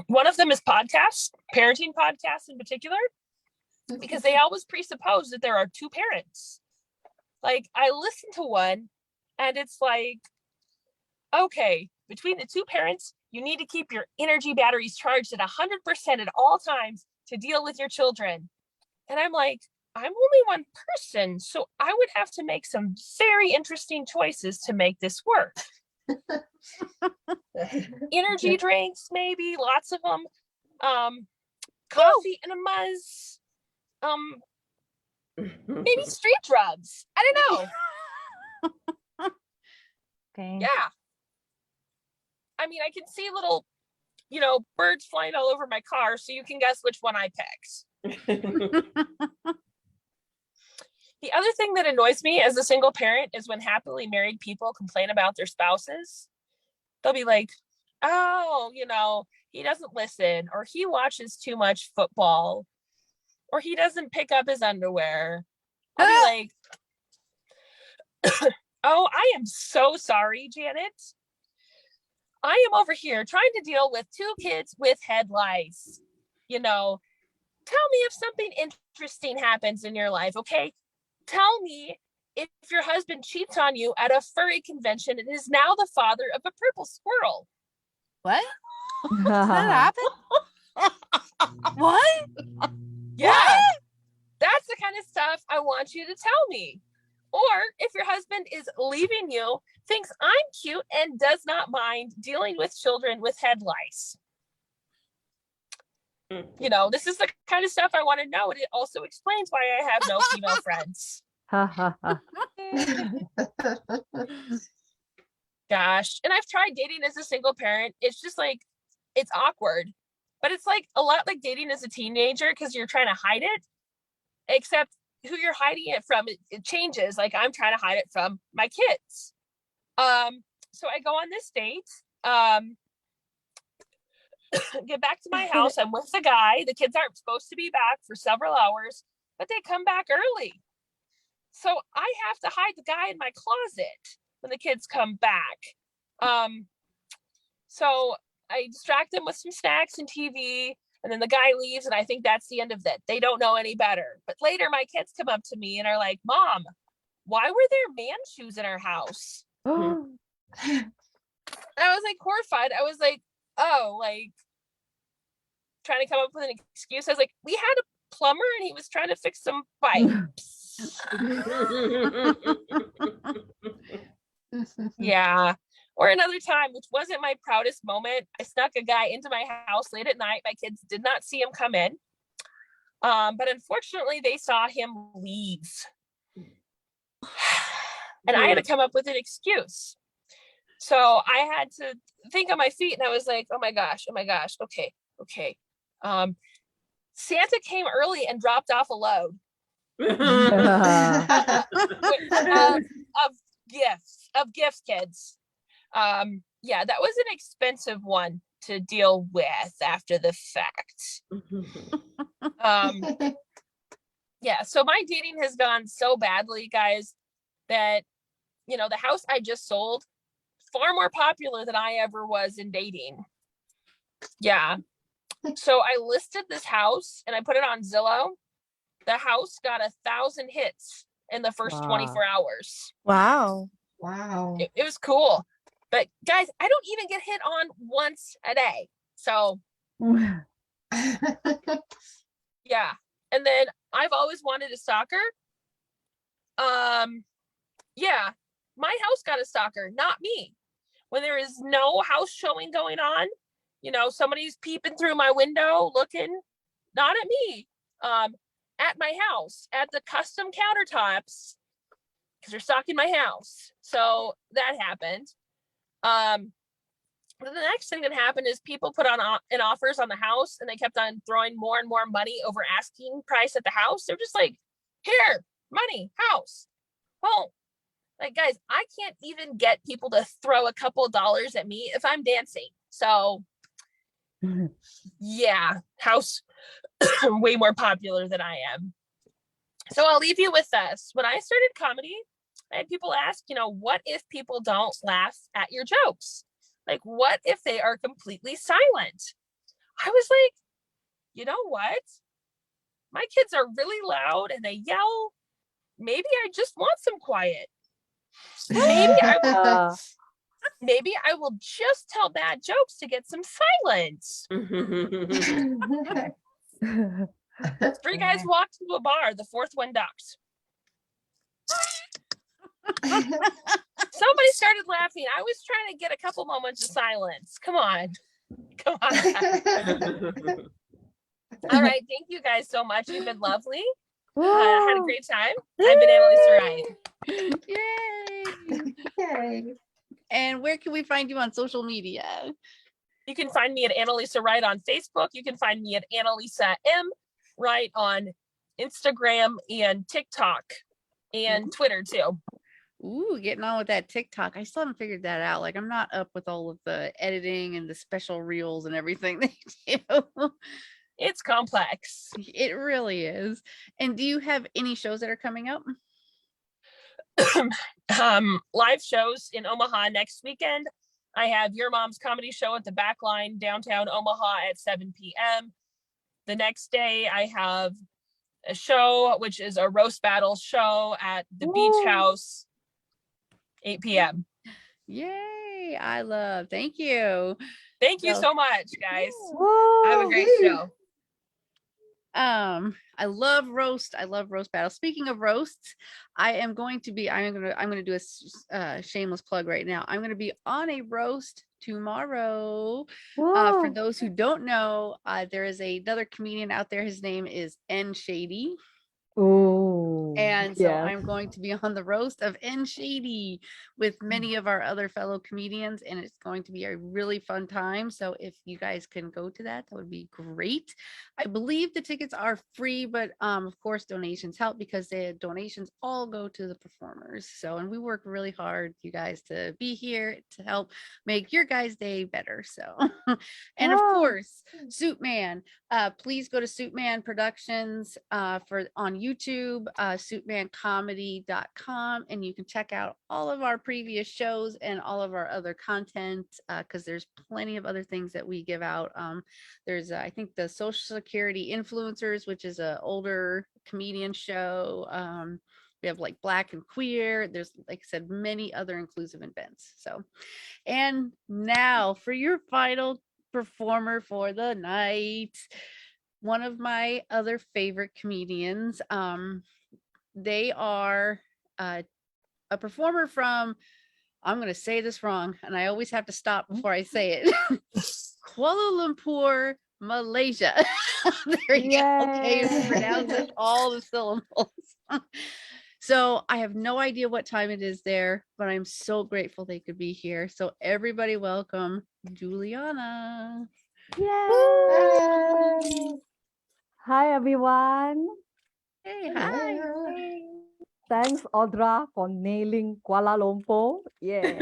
One of them is podcasts, parenting podcasts in particular, because they always presuppose that there are two parents. Like, I listen to one and it's like, okay, between the two parents, you need to keep your energy batteries charged at 100% at all times to deal with your children. And I'm like, I'm only one person, so I would have to make some very interesting choices to make this work. Energy drinks, maybe, lots of them. Coffee and a muzz. Maybe street drugs. I don't know. Okay. Yeah. I mean, I can see little, you know, birds flying all over my car, so you can guess which one I picked. The other thing that annoys me as a single parent is when happily married people complain about their spouses. They'll be like, oh, you know, he doesn't listen, or he watches too much football, or he doesn't pick up his underwear. I'll be like, oh, I am so sorry, Janet. I am over here trying to deal with 2 kids with head lice. You know, tell me if something interesting happens in your life, okay? Tell me if your husband cheats on you at a furry convention and is now the father of a purple squirrel. What? Did that happen? What? Yeah. What? That's the kind of stuff I want you to tell me. Or if your husband is leaving you, thinks I'm cute, and does not mind dealing with children with head lice. You know, this is the kind of stuff I want to know. And it also explains why I have no female friends. Gosh. And I've tried dating as a single parent. It's just like, it's awkward. But it's like a lot like dating as a teenager because you're trying to hide it, except who you're hiding it from, it changes. Like I'm trying to hide it from my kids. So I go on this date, get back to my house. I'm with the guy. The kids aren't supposed to be back for several hours, but they come back early. So I have to hide the guy in my closet when the kids come back. So I distract them with some snacks and TV, and then the guy leaves, and I think that's the end of it. They don't know any better. But later my kids come up to me and are like, Mom, why were there man shoes in our house? I was like horrified. I was like, oh, like trying to come up with an excuse. I was like, we had a plumber and he was trying to fix some pipes. Yeah. Or another time, which wasn't my proudest moment, I snuck a guy into my house late at night. My kids did not see him come in. But unfortunately, they saw him leave. And I had to come up with an excuse. So I had to think on my feet, and I was like, oh my gosh, okay. Santa came early and dropped off a load of gifts, kids. Yeah, that was an expensive one to deal with after the fact. Yeah, so my dating has gone so badly, guys, that the house I just sold, far more popular than I ever was in dating. Yeah. So I listed this house and I put it on Zillow. The house got 1,000 hits in the first 24 hours. Wow. It was cool. But guys, I don't even get hit on once a day. So yeah. And then I've always wanted a stalker. Yeah, my house got a stalker, not me. When there is no house showing going on, somebody's peeping through my window looking, not at me, at my house, at the custom countertops, because they're stalking my house. So that happened. The next thing that happened is people put on an offers on the house, and they kept on throwing more and more money over asking price at the house. They're just like, here, money, house. Well, like, guys, I can't even get people to throw a couple of dollars at me if I'm dancing. So yeah, house way more popular than I am. So I'll leave you with this. When I started comedy, I had people ask, what if people don't laugh at your jokes? Like, what if they are completely silent? I was like, you know what? My kids are really loud and they yell. Maybe I just want some quiet. Maybe I will just tell bad jokes to get some silence. 3 guys walked to a bar. The 4th one ducked. Somebody started laughing. I was trying to get a couple moments of silence. Come on. All right. Thank you guys so much. You've been lovely. I had a great time. I've been Anneleise Wright. Yay. And where can we find you on social media? You can find me at Anneleise Wright on Facebook. You can find me at Anneleise M. Wright on Instagram and TikTok and Twitter too. Ooh, getting on with that TikTok. I still haven't figured that out. Like, I'm not up with all of the editing and the special reels and everything they do. It's complex. It really is. And do you have any shows that are coming up? Live shows in Omaha next weekend. I have Your Mom's Comedy Show at the Backline downtown Omaha at 7 p.m. The next day I have a show, which is a roast battle show at the Beach House, 8 p.m. Yay. Thank you so much, guys. Woo. Have a great show. I love roast battle. Speaking of roasts, I'm going to do a shameless plug right now. I'm going to be on a roast tomorrow. For those who don't know, there is another comedian out there. His name is N Shady. Ooh. And so Yes. I'm going to be on the roast of N Shady with many of our other fellow comedians, and it's going to be a really fun time. So if you guys can go to that, that would be great. I believe the tickets are free, but of course donations help because the donations all go to the performers. So, and we work really hard, you guys, to be here to help make your guys' day better. So, and of Wow. course, Suit Man. Please go to Suitman Productions for on YouTube, suitmancomedy.com, and you can check out all of our previous shows and all of our other content because there's plenty of other things that we give out. There's I think the Social Security Influencers, which is an older comedian show. We have like Black and Queer. There's, like I said, many other inclusive events. So, and now for your final performer for the night, one of my other favorite comedians. They are a performer from, I'm going to say this wrong, and I always have to stop before I say it. Kuala Lumpur, Malaysia. There you go. Okay, you pronounce it, all the syllables. So I have no idea what time it is there, but I'm so grateful they could be here. So everybody welcome Juliana. Yay! Hi, everyone. Hey, hi. Thanks, Audra, for nailing Kuala Lumpur. Yeah.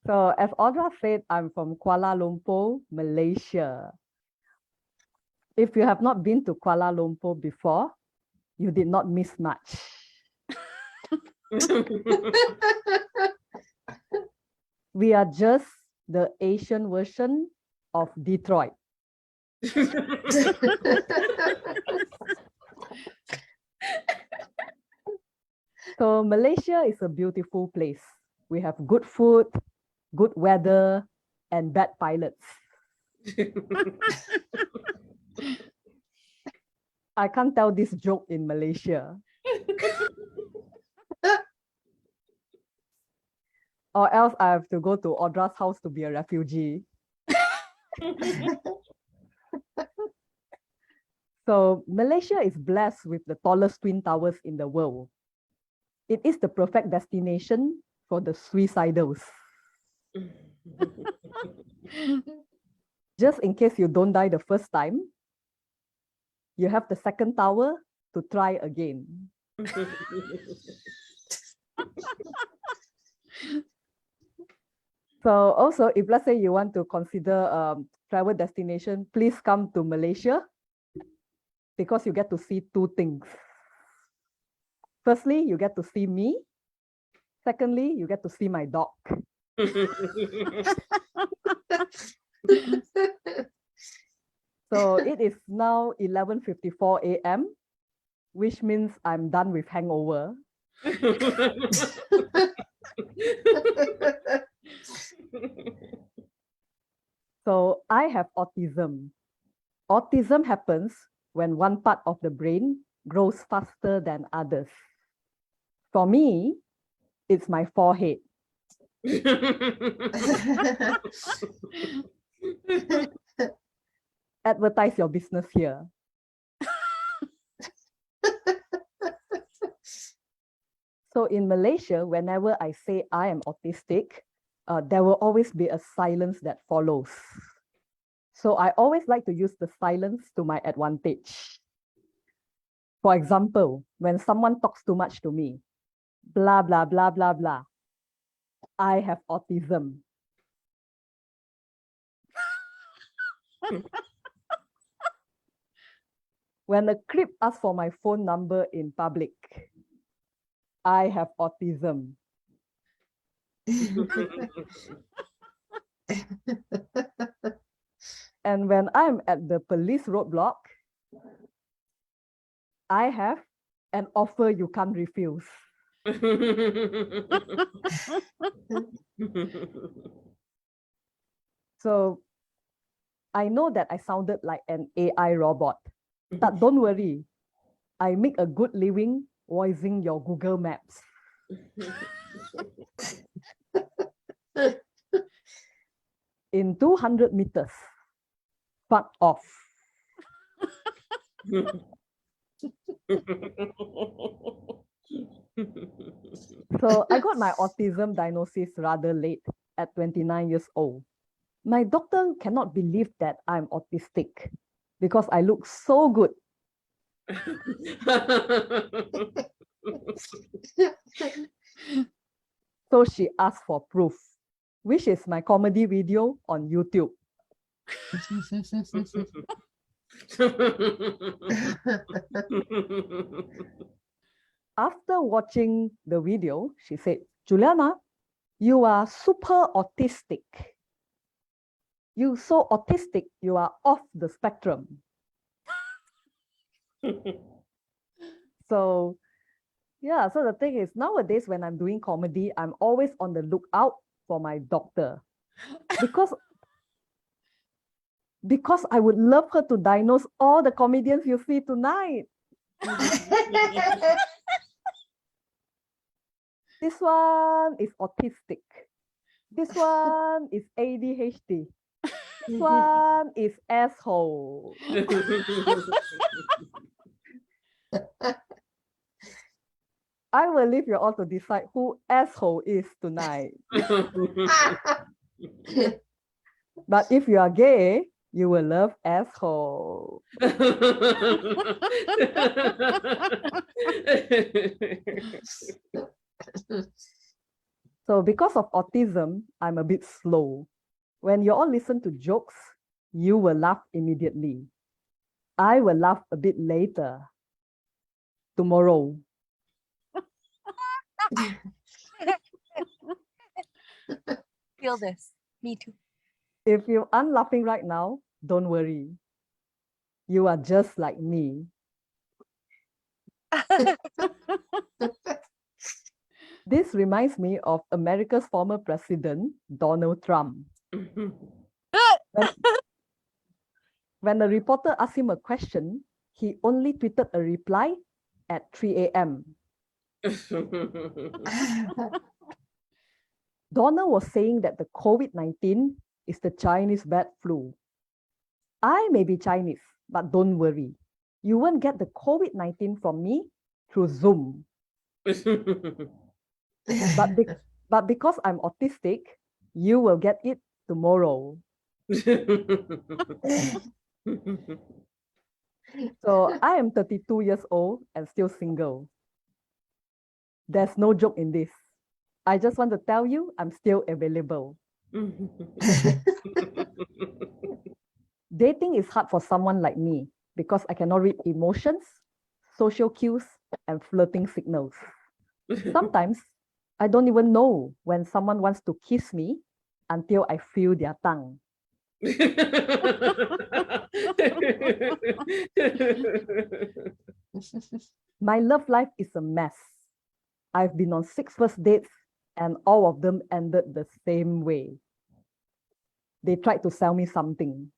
So, as Audra said, I'm from Kuala Lumpur, Malaysia. If you have not been to Kuala Lumpur before, you did not miss much. We are just the Asian version of Detroit. So Malaysia is a beautiful place. We have good food, good weather, and bad pilots. I can't tell this joke in Malaysia. Or else I have to go to Audra's house to be a refugee. So Malaysia is blessed with the tallest twin towers in the world. It is the perfect destination for the suicidals. Just in case you don't die the first time, you have the second tower to try again. So also, if let's say you want to consider travel destination, please come to Malaysia because you get to see two things. Firstly, you get to see me. Secondly, you get to see my dog. So it is now 11:54 a.m., which means I'm done with hangover. So I have autism. Autism happens when one part of the brain grows faster than others. For me, it's my forehead. Advertise your business here. So in Malaysia, whenever I say I am autistic, there will always be a silence that follows. So I always like to use the silence to my advantage. For example, when someone talks too much to me, blah, blah, blah, blah, blah, I have autism. When a creep asks for my phone number in public, I have autism. And when I'm at the police roadblock, I have an offer you can't refuse. So I know that I sounded like an AI robot, but don't worry. I make a good living voicing your Google Maps. In 200 meters, fuck off. So I got my autism diagnosis rather late at 29 years old. My doctor cannot believe that I'm autistic because I look so good. So she asked for proof, which is my comedy video on YouTube. After watching the video, she said, Juliana, you are super autistic. You so autistic, you are off the spectrum. So yeah, so the thing is, nowadays when I'm doing comedy, I'm always on the lookout for my doctor because I would love her to diagnose all the comedians you see tonight. This one is autistic. This one is ADHD. This one is asshole. I will leave you all to decide who asshole is tonight. But if you are gay, you will love asshole. So because of autism, I'm a bit slow. When you all listen to jokes, you will laugh immediately. I will laugh a bit later. Tomorrow. Feel this. Me too. If you aren't laughing right now, don't worry. You are just like me. This reminds me of America's former president, Donald Trump. When the reporter asked him a question, he only tweeted a reply at 3 a.m. Donald was saying that the COVID-19 is the Chinese bad flu. I may be Chinese, but don't worry. You won't get the COVID-19 from me through Zoom. But because I'm autistic, you will get it tomorrow. So I am 32 years old and still single. There's no joke in this. I just want to tell you I'm still available. Dating is hard for someone like me because I cannot read emotions, social cues, and flirting signals. Sometimes I don't even know when someone wants to kiss me until I feel their tongue. My love life is a mess. I've been on 6 first dates and all of them ended the same way. They tried to sell me something.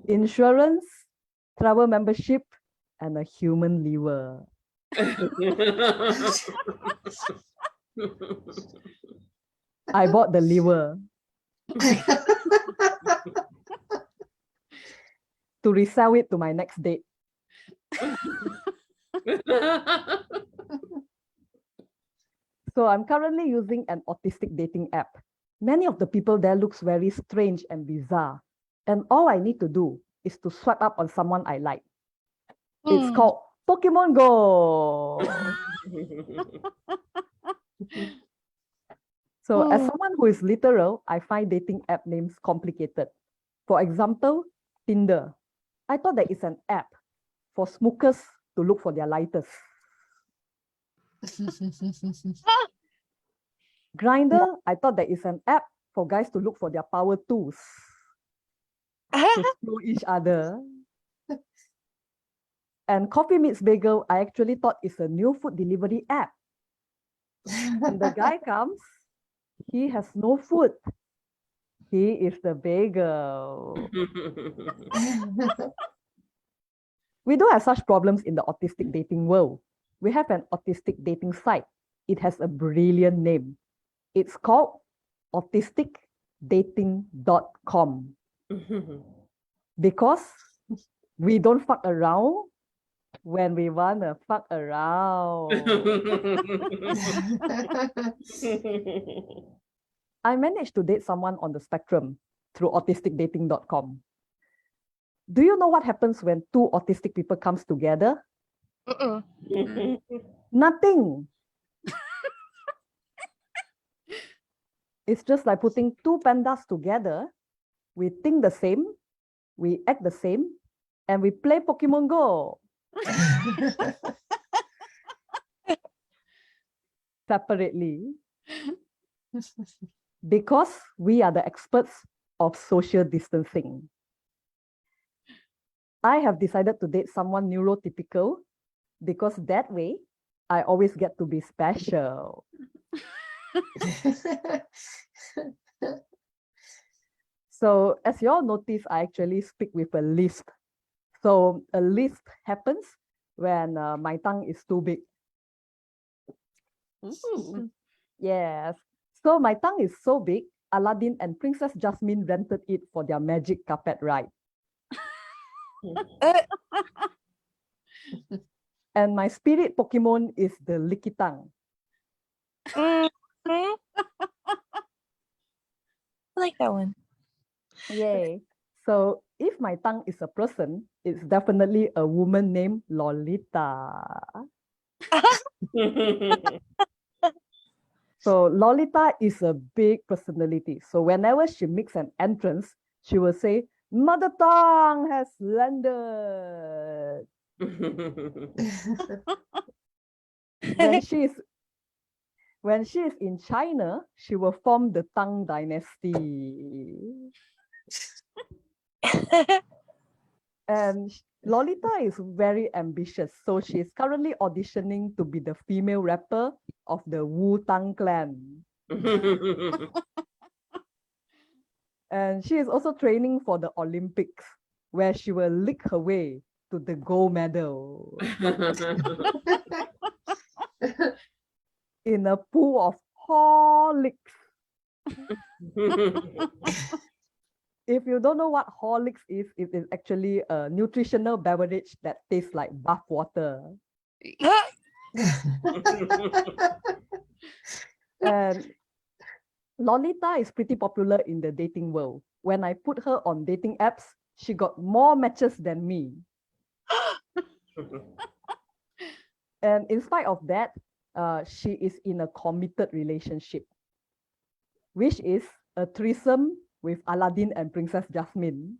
Insurance, travel membership, and a human liver. I bought the liver to resell it to my next date. So I'm currently using an autistic dating app. Many of the people there looks very strange and bizarre. And all I need to do is to swipe up on someone I like. It's called Pokemon Go. So as someone who is literal, I find dating app names complicated. For example, Tinder. I thought that it's an app for smokers to look for their lighters. Grindr, I thought that it's an app for guys to look for their power tools to screw each other. And Coffee Meets Bagel, I actually thought it's a new food delivery app. And the guy comes, he has no food. He is the bagel. We don't have such problems in the autistic dating world. We have an autistic dating site. It has a brilliant name. It's called Autistic dating.com because we don't fuck around when we wanna fuck around. I managed to date someone on the spectrum through autisticdating.com. Do you know what happens when two autistic people comes together? Nothing. It's just like putting two pandas together. We think the same, we act the same, and we play Pokemon Go. Separately. Because we are the experts of social distancing. I have decided to date someone neurotypical because that way I always get to be special. So as you all notice, I actually speak with a lisp. So a lisp happens when my tongue is too big. Ooh. Yes. So my tongue is so big, Aladdin and Princess Jasmine rented it for their magic carpet ride. And my spirit Pokemon is the Licky Tongue. I like that one. Yay. So if my tongue is a person, it's definitely a woman named Lolita. So Lolita is a big personality. So whenever she makes an entrance, she will say, Mother tongue has landed. When she is in China, she will form the Tang dynasty. And Lolita is very ambitious. So she is currently auditioning to be the female rapper of the Wu-Tang clan. And she is also training for the Olympics, where she will lick her way to the gold medal in a pool of Horlicks. If you don't know what Horlicks is, it is actually a nutritional beverage that tastes like bath water. And Lolita is pretty popular in the dating world. When I put her on dating apps, she got more matches than me. And in spite of that, she is in a committed relationship, which is a threesome with Aladdin and Princess Jasmine.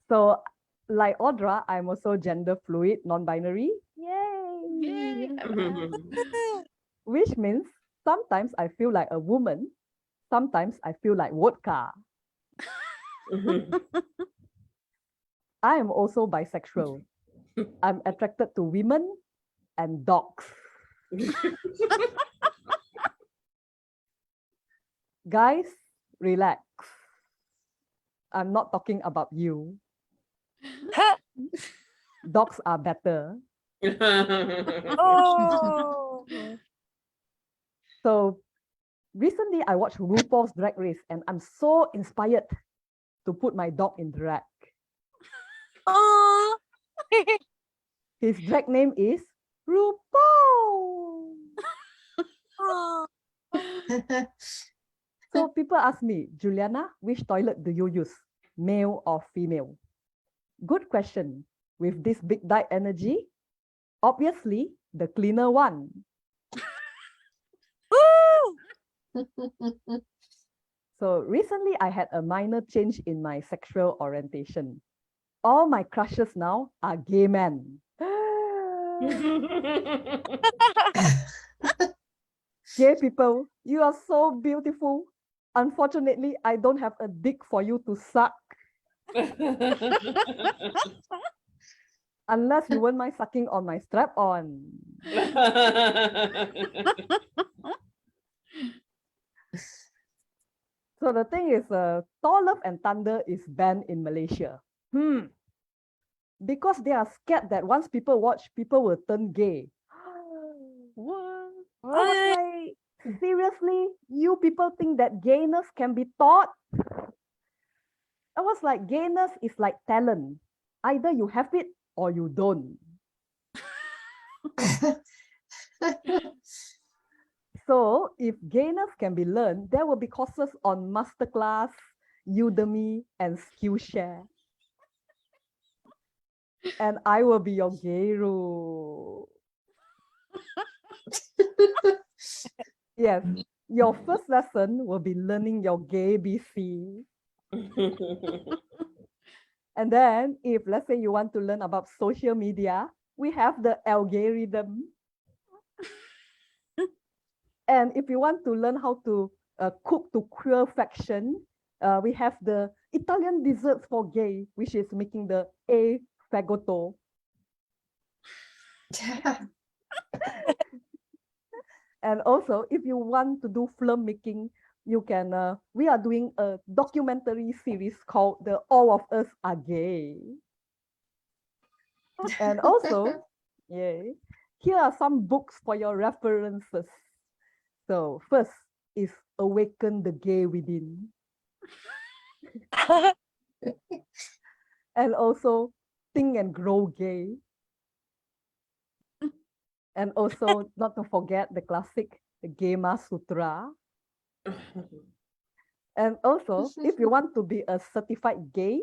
So, like Audra, I'm also gender fluid, non-binary. Yay! Which means sometimes I feel like a woman, sometimes I feel like vodka. I am also bisexual. I'm attracted to women and dogs. Guys, relax. I'm not talking about you. Dogs are better. Oh. So recently I watched RuPaul's Drag Race and I'm so inspired to put my dog in drag. Oh. His drag name is RuPaul. Oh. So people ask me, Juliana, which toilet do you use? Male or female? Good question. With this big diet energy, obviously the cleaner one. So recently I had a minor change in my sexual orientation. All my crushes now are gay men. Gay people, you are so beautiful. Unfortunately, I don't have a dick for you to suck. Unless you won't mind sucking on my strap-on. So the thing is, Thor Love and Thunder is banned in Malaysia. Because they are scared that once people watch, people will turn gay. What? I was like, seriously, you people think that gayness can be taught? I was like, gayness is like talent. Either you have it or you don't. So if gayness can be learned, there will be courses on Masterclass, Udemy, and Skillshare. And I will be your guru. Yes, your first lesson will be learning your gay BC. And then if let's say you want to learn about social media, we have the algorithm. And if you want to learn how to cook to perfection, we have the Italian desserts for gay, which is making the A fagotto. And also, if you want to do film making, you can. We are doing a documentary series called "The All of Us Are Gay." And also, yeah, here are some books for your references. So first is Awaken the Gay Within. And also Think and Grow Gay. And also not to forget the classic, the Gema Sutra. And also, if you want to be a certified gay,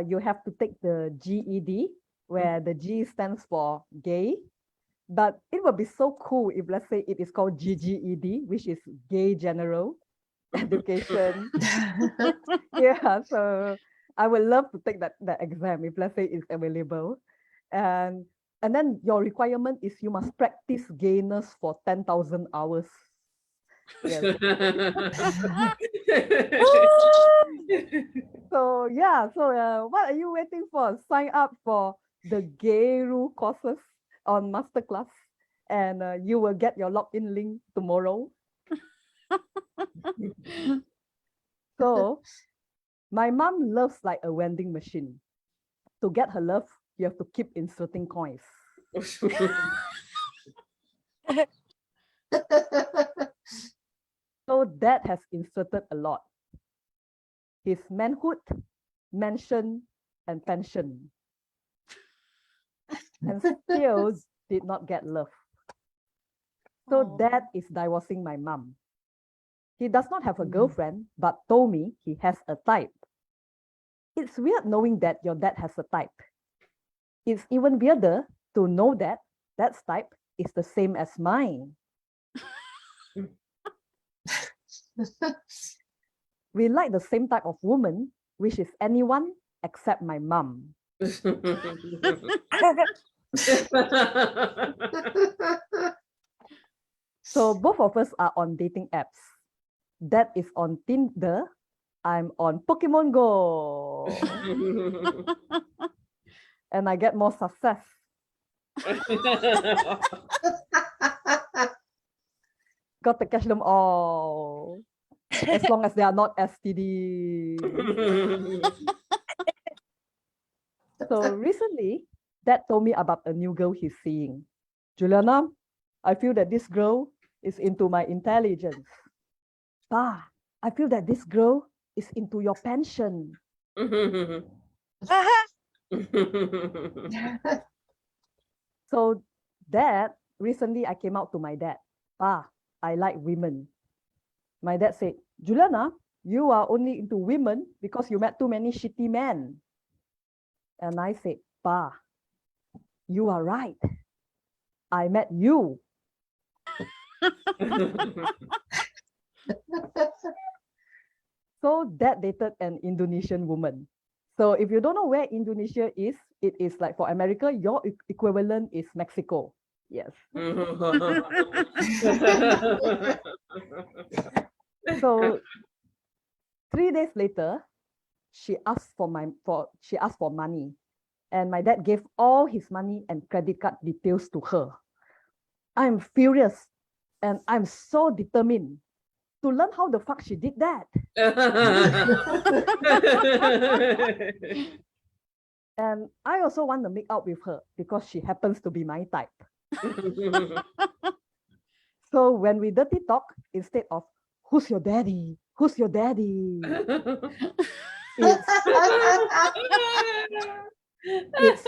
you have to take the GED, where the G stands for gay. But it would be so cool if, let's say, it is called GGED, which is Gay General Education. Yeah, so I would love to take that exam if, let's say, it's available. And then your requirement is you must practice gayness for 10,000 hours. Yes. So yeah, so what are you waiting for? Sign up for the Gayru courses on Masterclass, and you will get your login link tomorrow. So my mom loves like a vending machine. To get her love, you have to keep inserting coins. So Dad has inserted a lot. His manhood, mansion, and pension. And still did not get love. So Dad is divorcing my mom. He does not have a girlfriend, but told me he has a type. It's weird knowing that your dad has a type. It's even weirder to know that that type is the same as mine. We like the same type of woman, which is anyone except my mom. So both of us are on dating apps. Dad is on Tinder. I'm on Pokemon Go. And I get more success. Got to catch them all. As long as they are not STD. So recently, Dad told me about a new girl he's seeing. Juliana, I feel that this girl is into my intelligence. Pa, I feel that this girl is into your pension. So Dad, recently I came out to my dad. Pa, I like women. My dad said, Juliana, you are only into women because you met too many shitty men. And I said, Pa, you are right. I met you. So Dad dated an Indonesian woman. So if you don't know where Indonesia is, it is like for America, your equivalent is Mexico. Yes. So 3 days later, she asked for money. And my dad gave all his money and credit card details to her. I'm furious and I'm so determined to learn how the fuck she did that. And I also want to make out with her because she happens to be my type. So when we dirty talk, instead of who's your daddy? Who's your daddy? It's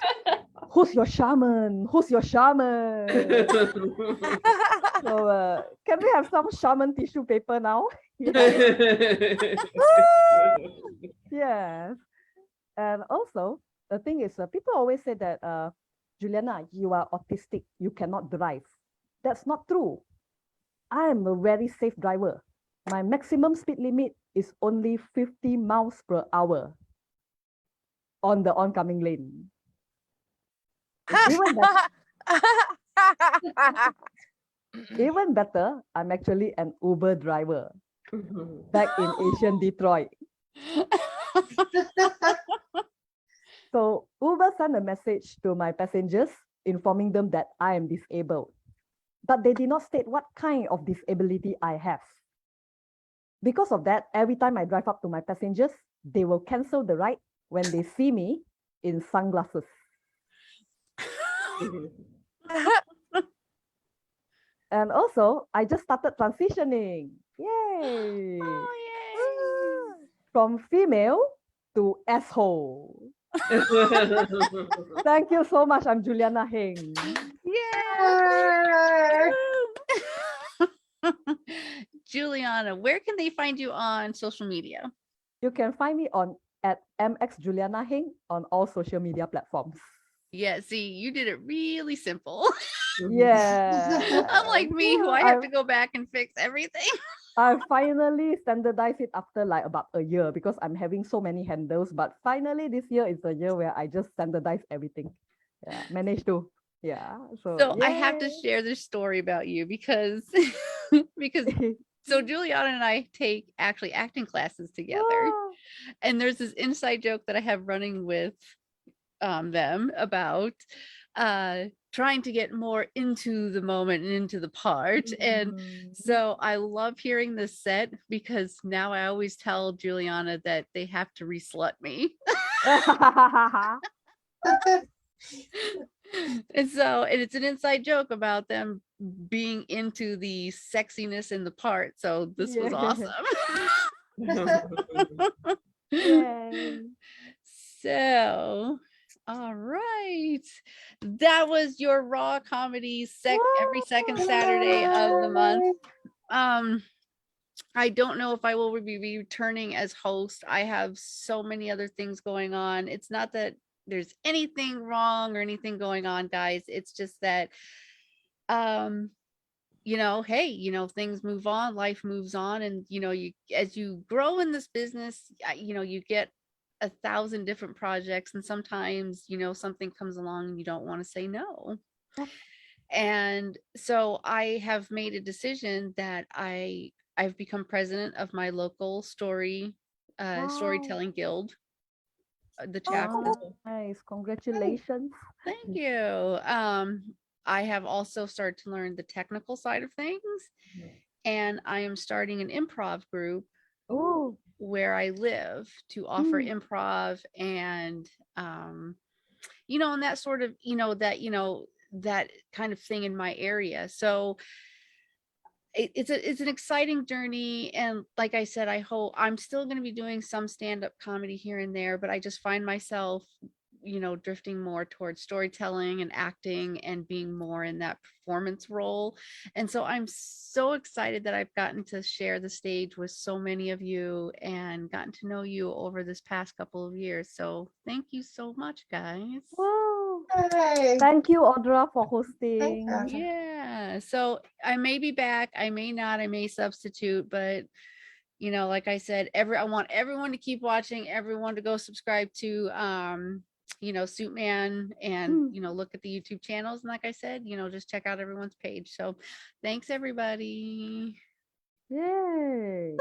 who's your shaman? Who's your shaman? So can we have some shaman tissue paper now? Yes. And also the thing is, people always say that, Juliana, you are autistic, you cannot drive. That's not true. I am a very safe driver. My maximum speed limit is only 50 miles per hour on the oncoming lane. Even better, I'm actually an Uber driver back in Asian Detroit. So Uber sent a message to my passengers informing them that I am disabled, but they did not state what kind of disability I have. Because of that, every time I drive up to my passengers, they will cancel the ride when they see me in sunglasses. And also, I just started transitioning. Yay! Oh, yay. From female to asshole. Thank you so much. I'm Juliana Heng. Yeah. Juliana, where can they find you on social media? You can find me on at MX Juliana Heng on all social media platforms. Yeah, see, you did it really simple. Yeah. Unlike me, who I have to go back and fix everything. I finally standardized it after like about a year because I'm having so many handles. But finally, this year is the year where I just standardize everything. Yeah, managed to. Yeah. So I have to share this story about you because so Juliana and I take actually acting classes together. And there's this inside joke that I have running with them about trying to get more into the moment and into the part. And so I love hearing this set because now I always tell Juliana that they have to reslut me. And it's an inside joke about them being into the sexiness in the part. So this was awesome. So all right, that was your raw comedy every second Saturday of the month. I don't know if I will be returning as host. I have so many other things going on. It's not that there's anything wrong or anything going on, guys. It's just that hey, things move on, life moves on, and you as you grow in this business, you get 1,000 different projects, and sometimes something comes along and you don't want to say no. And so I have made a decision that I've become president of my local storytelling guild, the chapter. Nice, congratulations. Thank you. I have also started to learn the technical side of things, and I am starting an improv group where I live to offer improv and and that sort of that kind of thing in my area. So it's an exciting journey, and like I said, I hope I'm still going to be doing some stand-up comedy here and there, but I just find myself drifting more towards storytelling and acting and being more in that performance role. And so I'm so excited that I've gotten to share the stage with so many of you and gotten to know you over this past couple of years. So thank you so much, guys. Whoa. Hey. Thank you, Audra, for hosting. Yeah, so I may be back, I may not, I may substitute, but like I said, I want everyone to keep watching, everyone to go subscribe to Suit Man, and look at the YouTube channels, and like I said, just check out everyone's page. So thanks everybody. Yay.